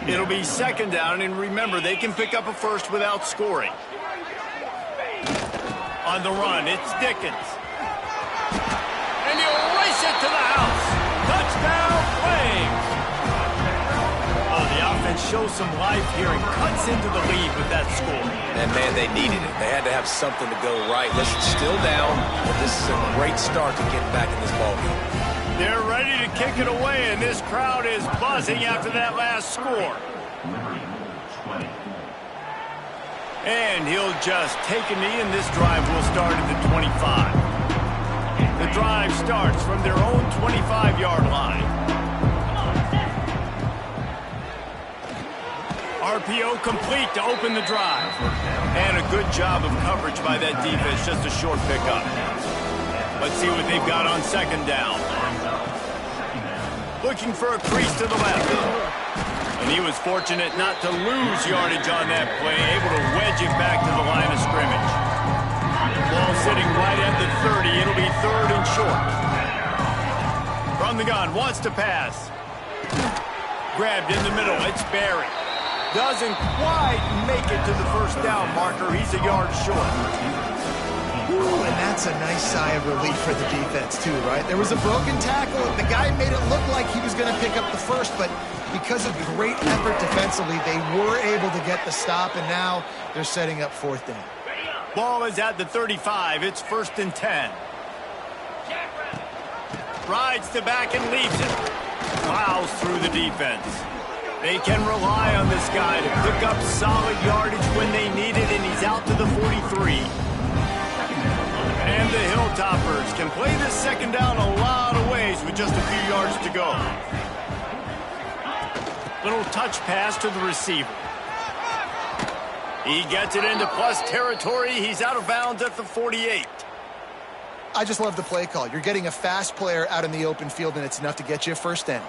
It'll be 2nd down, and remember, they can pick up a first without scoring. On the run, it's Dickens. And he'll race it to the house. Touchdown, Flames. Oh, the offense shows some life here and cuts into the lead with that score. And, man, they needed it. They had to have something to go right. Listen, still down, but this is a great start to getting back in this ballgame. They're ready to kick it away, and this crowd is buzzing after that last score. And he'll just take a knee, and this drive will start at the 25. The drive starts from their own 25-yard line. RPO complete to open the drive. And a good job of coverage by that defense, just a short pickup. Let's see what they've got on second down. Looking for a crease to the left. And he was fortunate not to lose yardage on that play, able to wedge it back to the line of scrimmage. Ball sitting right at the 30. It'll be third and short. From the gun, wants to pass. Grabbed in the middle, it's Barry. Doesn't quite make it to the first down marker. He's a yard short. Ooh, and that's a nice sigh of relief for the defense, too, right? There was a broken tackle. The guy made it look like he was going to pick up the first, but because of great effort defensively, they were able to get the stop, and now they're setting up fourth down. Ball is at the 35. It's first and 10. Rides the back and leaves it. Plows through the defense. They can rely on this guy to pick up solid yardage when they need it, and he's out to the 43. And the Hilltoppers can play this second down a lot of ways with just a few yards to go. Little touch pass to the receiver. He gets it into plus territory. He's out of bounds at the 48. I just love the play call. You're getting a fast player out in the open field, and it's enough to get you a first down.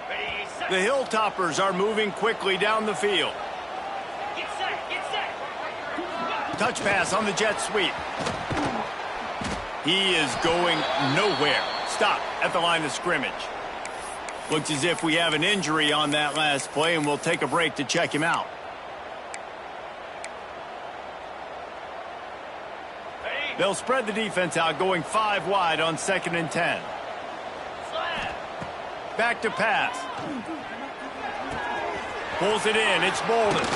The Hilltoppers are moving quickly down the field. Touch pass on the jet sweep. He is going nowhere. Stop at the line of scrimmage. Looks as if we have an injury on that last play, and we'll take a break to check him out. They'll spread the defense out, going 5 wide on second and 10. Back to pass. Pulls it in. It's Bolden.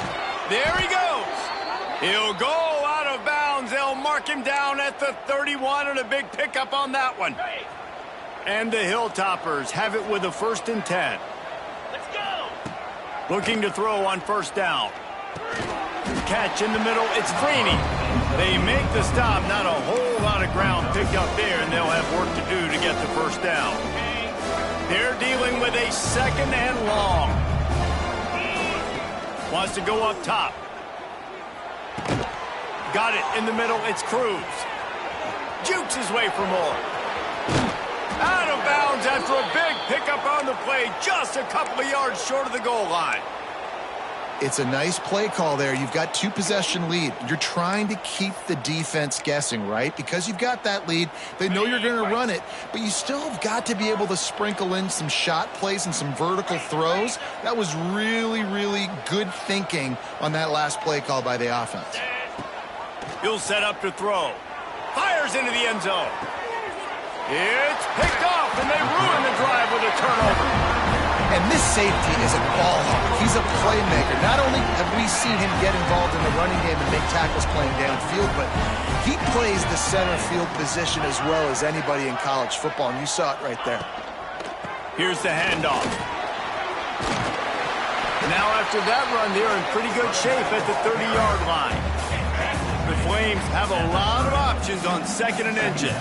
There he goes. He'll go out of bounds. They'll mark him down at the 31, and a big pickup on that one. And the Hilltoppers have it with a first and 10. Let's go. Looking to throw on first down. Catch in the middle. It's Freeney. They make the stop. Not a whole lot of ground picked up there, and they'll have work to do to get the first down. They're dealing with a second and long. Wants to go up top. Got it in the middle. It's Cruz. Jukes his way for more. Out of bounds after a big pickup on the play. Just a couple of yards short of the goal line. It's a nice play call there. You've got 2-possession lead. You're trying to keep the defense guessing, right? Because you've got that lead. They know you're going to run it, but you still have got to be able to sprinkle in some shot plays and some vertical throws. That was really, really good thinking on that last play call by the offense. He'll set up to throw. Fires into the end zone. It's picked off, and they ruin the drive with a turnover. And this safety is a ball hawk. He's a playmaker. Not only have we seen him get involved in the running game and make tackles playing downfield, but he plays the center field position as well as anybody in college football, and you saw it right there. Here's the handoff. Now after that run, they're in pretty good shape at the 30-yard line. The Flames have a lot of options on second and inches.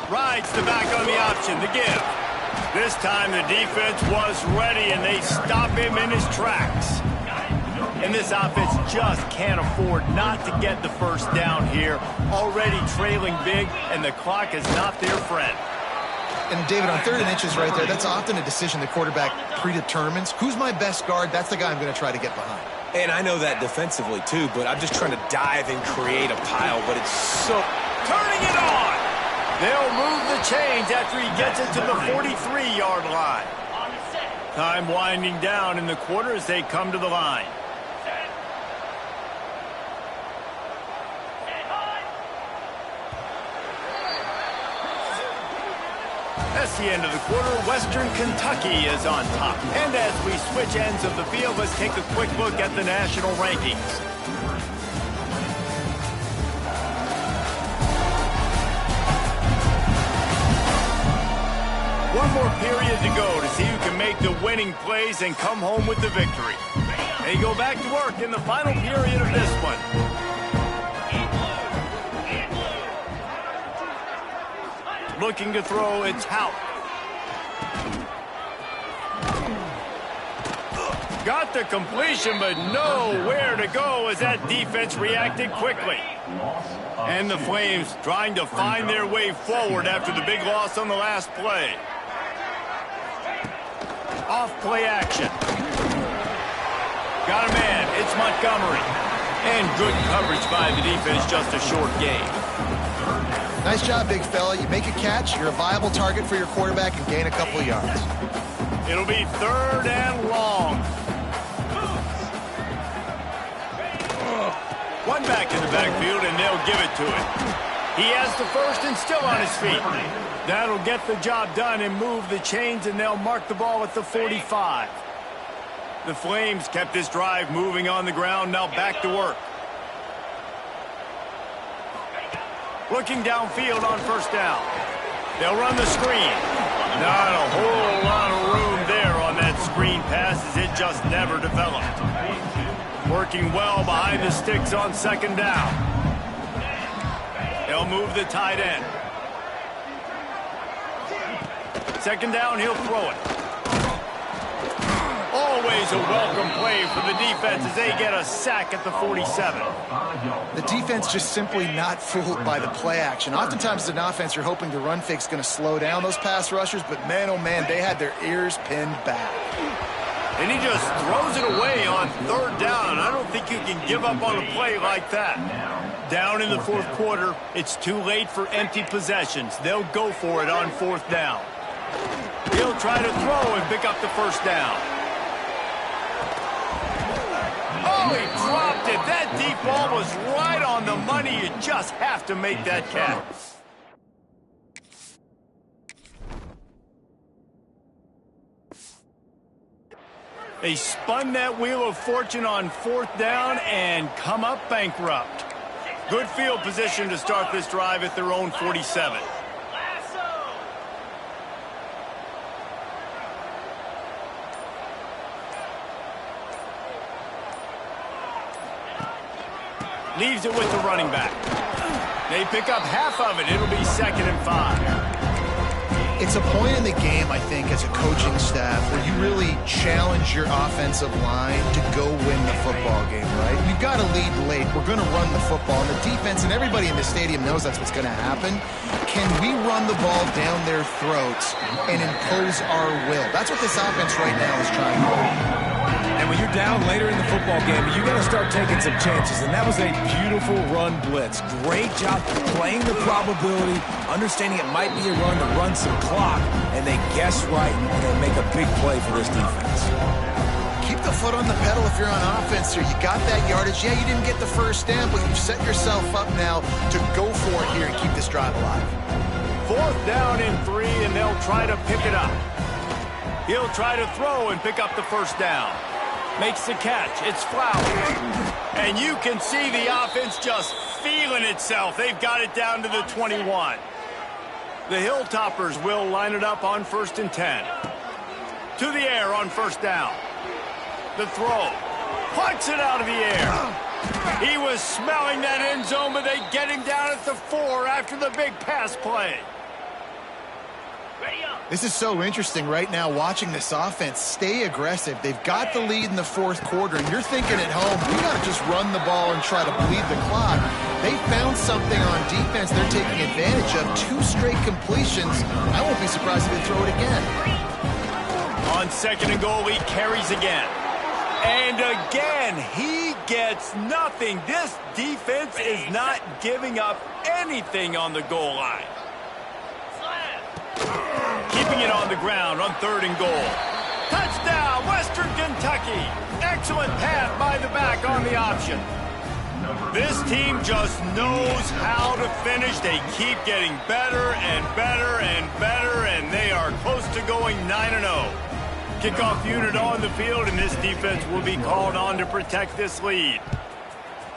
Rides the back on the option, the give. This time the defense was ready, and they stop him in his tracks. And this offense just can't afford not to get the first down here. Already trailing big, and the clock is not their friend. And, David, on third and inches right there, that's often a decision the quarterback predetermines. Who's my best guard? That's the guy I'm going to try to get behind. And I know that defensively, too, but I'm just trying to dive and create a pile, but it's so... Turning it on! They'll move the chains after he gets it to the 43-yard line. Time winding down in the quarter as they come to the line. That's the end of the quarter. Western Kentucky is on top. And as we switch ends of the field, let's take a quick look at the national rankings. One more period to go to see who can make the winning plays and come home with the victory. They go back to work in the final period of this one. Looking to throw, it's Hout. Got the completion, but nowhere to go as that defense reacted quickly. And the Flames trying to find their way forward after the big loss on the last play. Off play action. Got a man. It's Montgomery. And good coverage by the defense, just a short game. Nice job, big fella. You make a catch, you're a viable target for your quarterback and gain a couple of yards. It'll be 3rd and long. One back in the backfield, and they'll give it to him. He has the first and still on his feet. That'll get the job done and move the chains, and they'll mark the ball at the 45. The Flames kept this drive moving on the ground, now back to work. Looking downfield on 1st down. They'll run the screen. Not a whole lot of room there on that screen pass as it just never developed. Working well behind the sticks on 2nd down. They'll move the tight end. 2nd down, he'll throw it. Always a welcome play for the defense as they get a sack at the 47. The defense just simply not fooled by the play action. Oftentimes as an offense, you're hoping the run fake's going to slow down those pass rushers, but man, oh man, they had their ears pinned back. And he just throws it away on 3rd down. I don't think you can give up on a play like that. Down in the 4th quarter, it's too late for empty possessions. They'll go for it on 4th down. He'll try to throw and pick up the 1st down. Oh, he dropped it. That deep ball was right on the money. You just have to make that catch. They spun that wheel of fortune on 4th down and come up bankrupt. Good field position to start this drive at their own 47. Leaves it with the running back. They pick up half of it. It'll be 2nd and 5. It's a point in the game, I think, as a coaching staff where you really challenge your offensive line to go win the football game, right? We've got to lead late. We're going to run the football. And the defense and everybody in the stadium knows that's what's going to happen. Can we run the ball down their throats and impose our will? That's what this offense right now is trying to do. And when you're down later in the football game, you got to start taking some chances. And that was a beautiful run blitz. Great job playing the probability, understanding it might be a run to run some clock, and they guess right and they make a big play for this defense. Keep the foot on the pedal if you're on offense here. You got that yardage. Yeah, you didn't get the 1st down, but you've set yourself up now to go for it here and keep this drive alive. 4th down and 3, and they'll try to pick it up. He'll try to throw and pick up the 1st down. Makes the catch. It's Flowers. And you can see the offense just feeling itself. They've got it down to the 21. The Hilltoppers will line it up on 1st and 10. To the air on 1st down. The throw. Punts it out of the air. He was smelling that end zone, but they get him down at the 4 after the big pass play. This is so interesting right now watching this offense stay aggressive. They've got the lead in the 4th quarter, and you're thinking at home, we got to just run the ball and try to bleed the clock. They found something on defense they're taking advantage of. 2 straight completions. I won't be surprised if they throw it again. On 2nd and goal, he carries again. And again, he gets nothing. This defense is not giving up anything on the goal line. Keeping it on the ground on 3rd and goal. Touchdown, Western Kentucky. Excellent pass by the back on the option. This team just knows how to finish. They keep getting better and better and better, and they are close to going 9-0. Kickoff unit on the field, and this defense will be called on to protect this lead.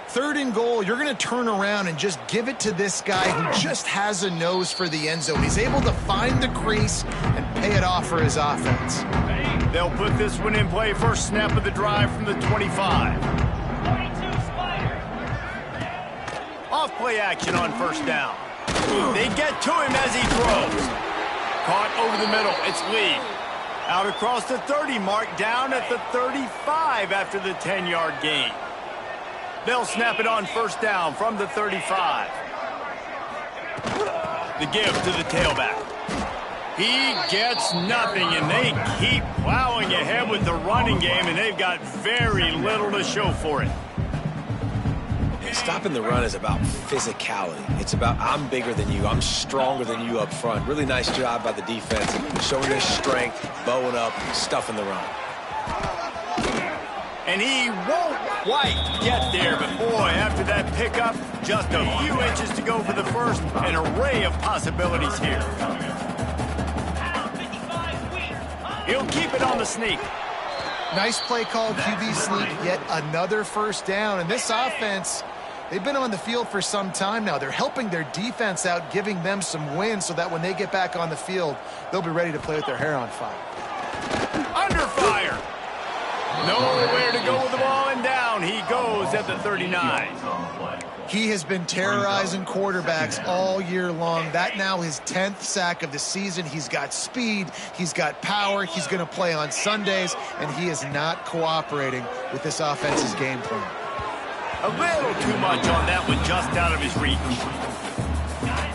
3rd and goal, you're going to turn around and just give it to this guy who just has a nose for the end zone. He's able to find the crease and pay it off for his offense. They'll put this one in play. First snap of the drive from the 25. Off play action on first down. They get to him as he throws. Caught over the middle. It's Lee. Out across the 30 mark, down at the 35 after the 10-yard gain. They'll snap it on first down from the 35. The give to the tailback. He gets nothing, and they keep plowing ahead with the running game, and they've got very little to show for it. Stopping the run is about physicality. It's about I'm bigger than you. I'm stronger than you up front. Really nice job by the defense, showing their strength, bowing up, stuffing the run. And he won't quite get there, but boy, after that pickup, just a few inches to go for the first. An array of possibilities here. He'll keep it on the sneak. Nice play call, QB sneak, yet another first down. And this offense, they've been on the field for some time now. They're helping their defense out, giving them some wins so that when they get back on the field, they'll be ready to play with their hair on fire. Under fire. Nowhere to go with the ball, and down he goes at the 39. He has been terrorizing quarterbacks all year long. That now his 10th sack of the season. He's got speed. He's got power. He's going to play on Sundays, and he is not cooperating with this offense's game plan. A little too much on that one, just out of his reach.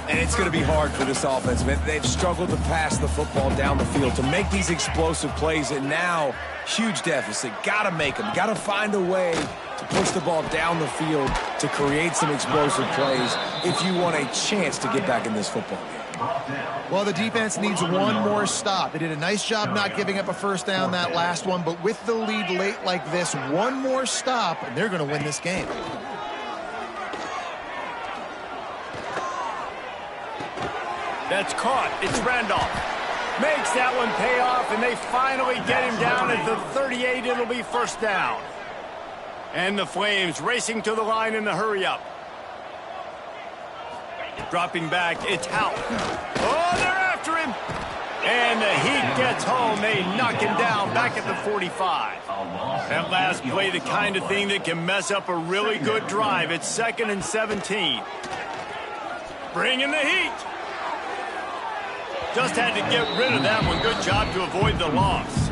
And it's going to be hard for this offense, man. They've struggled to pass the football down the field, to make these explosive plays, and now huge deficit. Got to make them. Got to find a way to push the ball down the field to create some explosive plays if you want a chance to get back in this football game. Well, the defense needs one more stop. They did a nice job not giving up a first down that last one, but with the lead late like this, one more stop, and they're going to win this game. That's caught. It's Randolph. Makes that one pay off, and they finally get him down at the 38. It'll be first down. And the Flames racing to the line in the hurry-up. Dropping back, it's Howe. Oh, they're after him. And the Heat gets home. They knock him down back at the 45. That last play, the kind of thing that can mess up a really good drive. It's 2nd and 17. Bring in the Heat. Just had to get rid of that one. Good job to avoid the loss.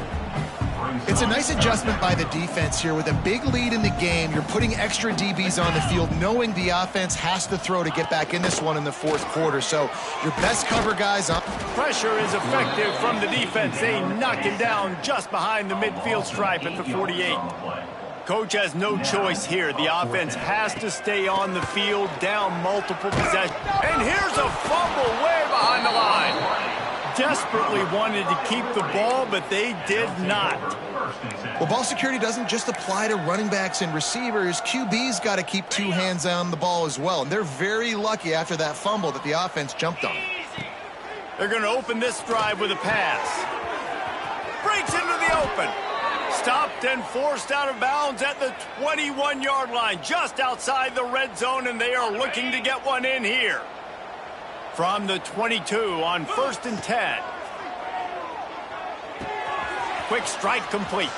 It's a nice adjustment by the defense here. With a big lead in the game, you're putting extra DBs on the field, knowing the offense has to throw to get back in this one in the fourth quarter. So your best cover guys up. Pressure is effective from the defense. They knock him down just behind the midfield stripe at the 48. Coach has no choice here. The offense has to stay on the field, down multiple possessions. And here's a fumble way behind the line. Desperately wanted to keep the ball, but they did not. Well, ball security doesn't just apply to running backs and receivers. QB's got to keep two hands on the ball as well. And they're very lucky after that fumble that the offense jumped on. They're going to open this drive with a pass. Breaks into the open. Stopped and forced out of bounds at the 21-yard line, just outside the red zone, and they are looking to get one in here. From the 22 on 1st and 10. Quick strike complete.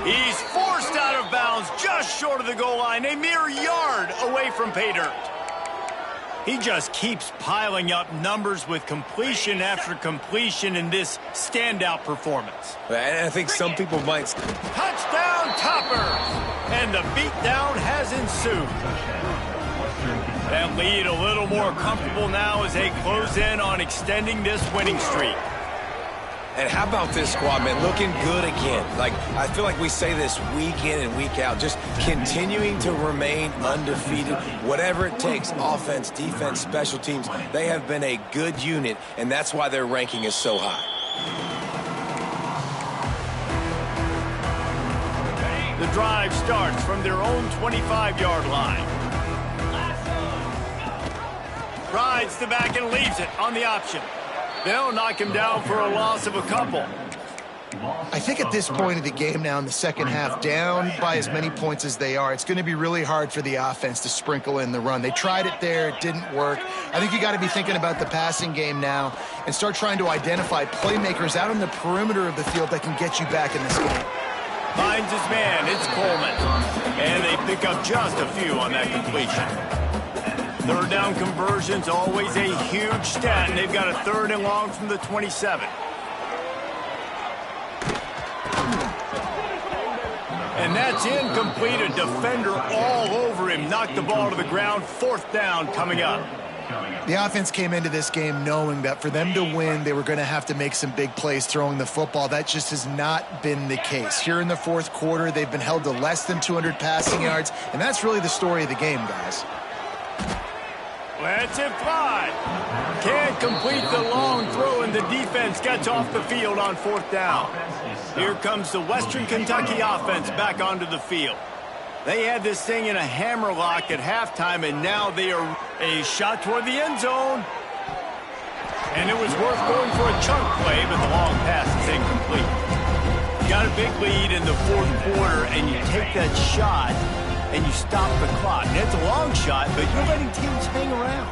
He's forced out of bounds just short of the goal line, a mere yard away from pay dirt. He just keeps piling up numbers with completion after completion in this standout performance. And I think some people might... Touchdown, Toppers! And the beatdown has ensued. That lead a little more comfortable now as they close in on extending this winning streak. And how about this squad, man? Looking good again. Like, I feel like we say this week in and week out, just continuing to remain undefeated. Whatever it takes, offense, defense, special teams, they have been a good unit, and that's why their ranking is so high. The drive starts from their own 25-yard line. Rides the back and leaves it on the option. They'll knock him down for a loss of a couple. I think at this point of the game now in the second half, down by as many points as they are, it's going to be really hard for the offense to sprinkle in the run. They tried it there. It didn't work. I think you got to be thinking about the passing game now and start trying to identify playmakers out on the perimeter of the field that can get you back in this game. Finds his man. It's Coleman. And they pick up just a few on that completion. Third down conversion's always a huge stat, and they've got a 3rd and long from the 27. And that's incomplete. A defender all over him. Knocked the ball to the ground. 4th down coming up. The offense came into this game knowing that for them to win, they were going to have to make some big plays throwing the football. That just has not been the case. Here in the 4th quarter, they've been held to less than 200 passing yards, and that's really the story of the game, guys. Lets it fly. Can't complete the long throw, and the defense gets off the field on 4th down. Here comes the Western Kentucky offense back onto the field. They had this thing in a hammerlock at halftime, and now they are a shot toward the end zone. And it was worth going for a chunk play, but the long pass is incomplete. You got a big lead in the 4th quarter, and you take that shot, and you stop the clock. And it's a long shot, but you're letting teams hang around.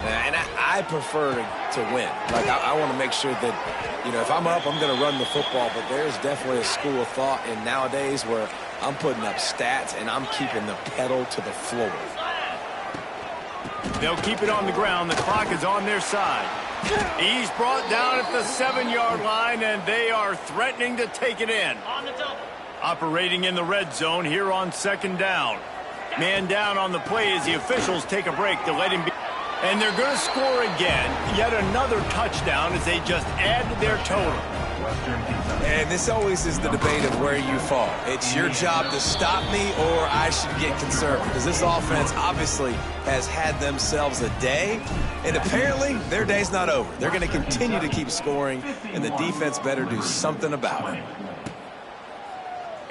And I prefer to win. Like, I want to make sure that, you know, if I'm up, I'm going to run the football. But there's definitely a school of thought in nowadays where I'm putting up stats and I'm keeping the pedal to the floor. They'll keep it on the ground. The clock is on their side. He's brought down at the 7-yard line, and they are threatening to take it in. Operating in the red zone here on 2nd down. Man down on the play as the officials take a break to let him be. And they're going to score again. Yet another touchdown as they just add to their total. And this always is the debate of where you fall. It's your job to stop me, or I should get conservative. Because this offense obviously has had themselves a day. And apparently, their day's not over. They're going to continue to keep scoring, and the defense better do something about it.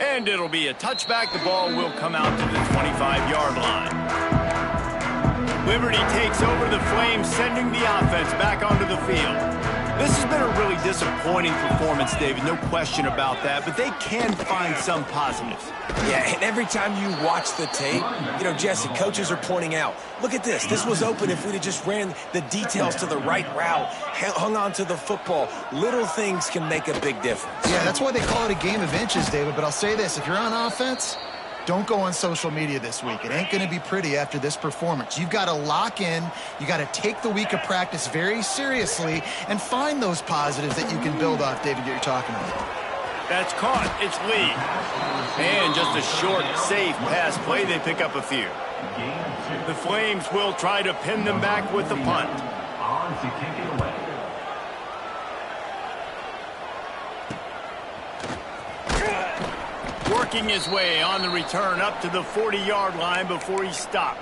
And it'll be a touchback. The ball will come out to the 25-yard line. Liberty takes over the Flames, sending the offense back onto the field. This has been a really disappointing performance, David, no question about that, but they can find some positives. Yeah, and every time you watch the tape, you know, Jesse, coaches are pointing out, look at this. This was open if we'd have just ran the details to the right route, hung on to the football. Little things can make a big difference. Yeah, that's why they call it a game of inches, David, but I'll say this. If you're on offense, don't go on social media this week. It ain't going to be pretty after this performance. You've got to lock in. You got to take the week of practice very seriously and find those positives that you can build off, David, that you're talking about. That's caught. It's Lee. And just a short, safe pass play. They pick up a few. The Flames will try to pin them back with the punt. Working his way on the return up to the 40-yard line before he stopped.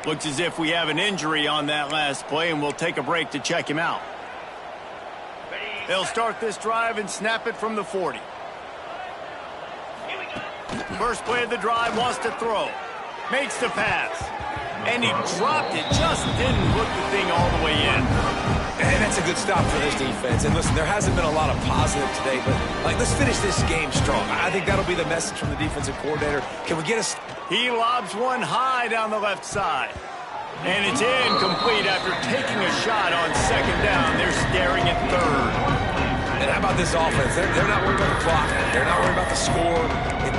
Looks as if we have an injury on that last play, and we'll take a break to check him out. They'll start this drive and snap it from the 40. First play of the drive, wants to throw. Makes the pass. And he dropped it, just didn't hook the thing all the way in. And that's a good stop for this defense. And listen, there hasn't been a lot of positive today, but let's finish this game strong. I think that'll be the message from the defensive coordinator. Can we get us? He lobs one high down the left side. And it's incomplete after taking a shot on 2nd down. They're staring at 3rd. And how about this offense? They're not worried about the clock. They're not worried about the score.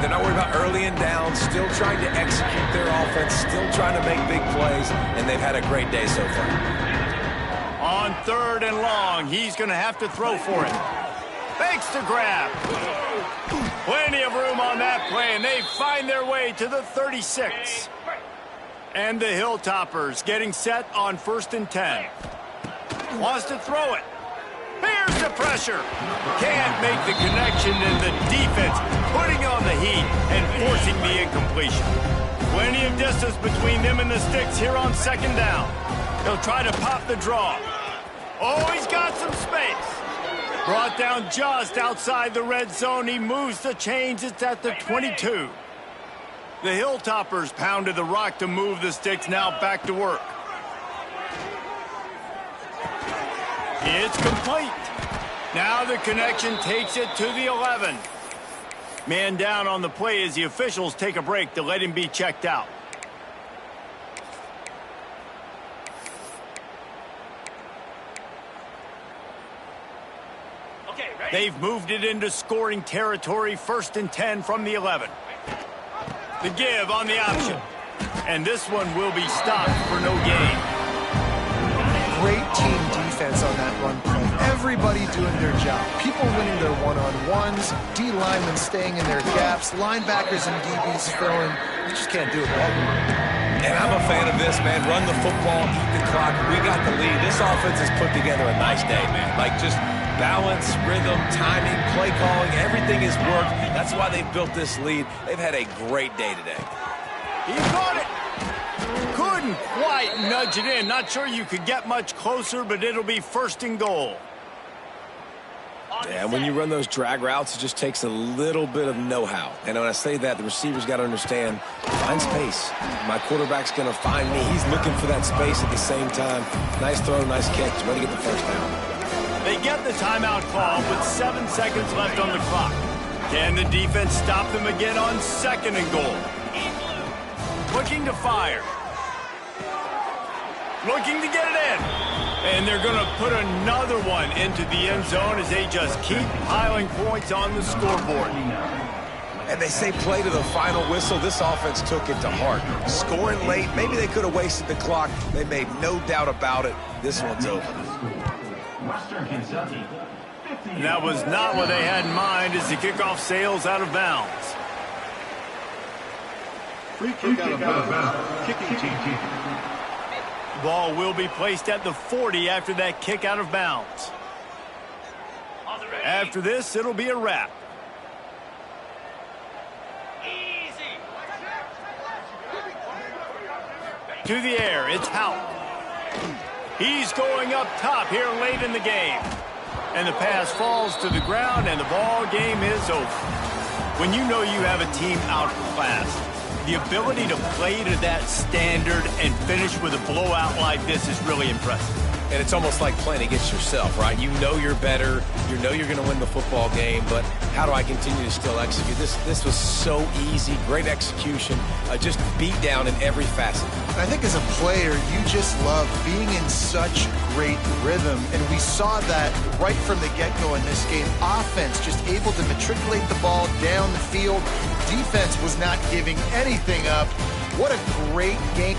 They're not worried about early and down. Still trying to execute their offense. Still trying to make big plays. And they've had a great day so far. On 3rd and long, he's going to have to throw for it. Fakes to grab. Plenty of room on that play, and they find their way to the 36. And the Hilltoppers getting set on 1st and 10. Wants to throw it. Here's the pressure. Can't make the connection, and the defense putting on the heat and forcing the incompletion. Plenty of distance between them and the sticks here on 2nd down. He'll try to pop the draw. Oh, he's got some space. Brought down just outside the red zone. He moves the chains. It's at the 22. The Hilltoppers pounded the rock to move the sticks. Now back to work. It's complete. Now the connection takes it to the 11. Man down on the play as the officials take a break to let him be checked out. They've moved it into scoring territory, 1st and 10 from the 11. The give on the option. And this one will be stopped for no gain. Great team defense on that run play. Everybody doing their job. People winning their one-on-ones, D linemen staying in their gaps, linebackers and DBs filling. You just can't do it better. And I'm a fan of this, man. Run the football, eat the clock. We got the lead. This offense has put together a nice day, man. Like, just balance, rhythm, timing, play calling, everything has worked. That's why they've built this lead. They've had a great day today. He got it. Couldn't quite nudge it in. Not sure you could get much closer, but it'll be 1st and goal. Yeah, and when you run those drag routes, it just takes a little bit of know-how. And when I say that, the receiver's got to understand, find space. My quarterback's going to find me. He's looking for that space at the same time. Nice throw, nice catch. Ready to get the first down. They get the timeout call with 7 seconds left on the clock. Can the defense stop them again on 2nd and goal? Looking to fire. Looking to get it in. And they're going to put another one into the end zone as they just keep piling points on the scoreboard. And they say play to the final whistle. This offense took it to heart. Scoring late, maybe they could have wasted the clock. They made no doubt about it. This one's over. And that was not what they had in mind as the kickoff sails out of bounds. Free kick out of bounds. Kicking team. Ball will be placed at the 40 after that kick out of bounds. After this, it'll be a wrap. To the air, it's Houck. He's going up top here late in the game. And the pass falls to the ground, and the ball game is over. When you know you have a team outclassed, the ability to play to that standard and finish with a blowout like this is really impressive. And it's almost like playing against yourself, right? You know you're better. You know you're going to win the football game, but how do I continue to still execute? This was so easy. Great execution. Just beat down in every facet. I think as a player, you just love being in such great rhythm, and we saw that right from the get-go in this game. Offense just able to matriculate the ball down the field. Defense was not giving anything up. What a great game.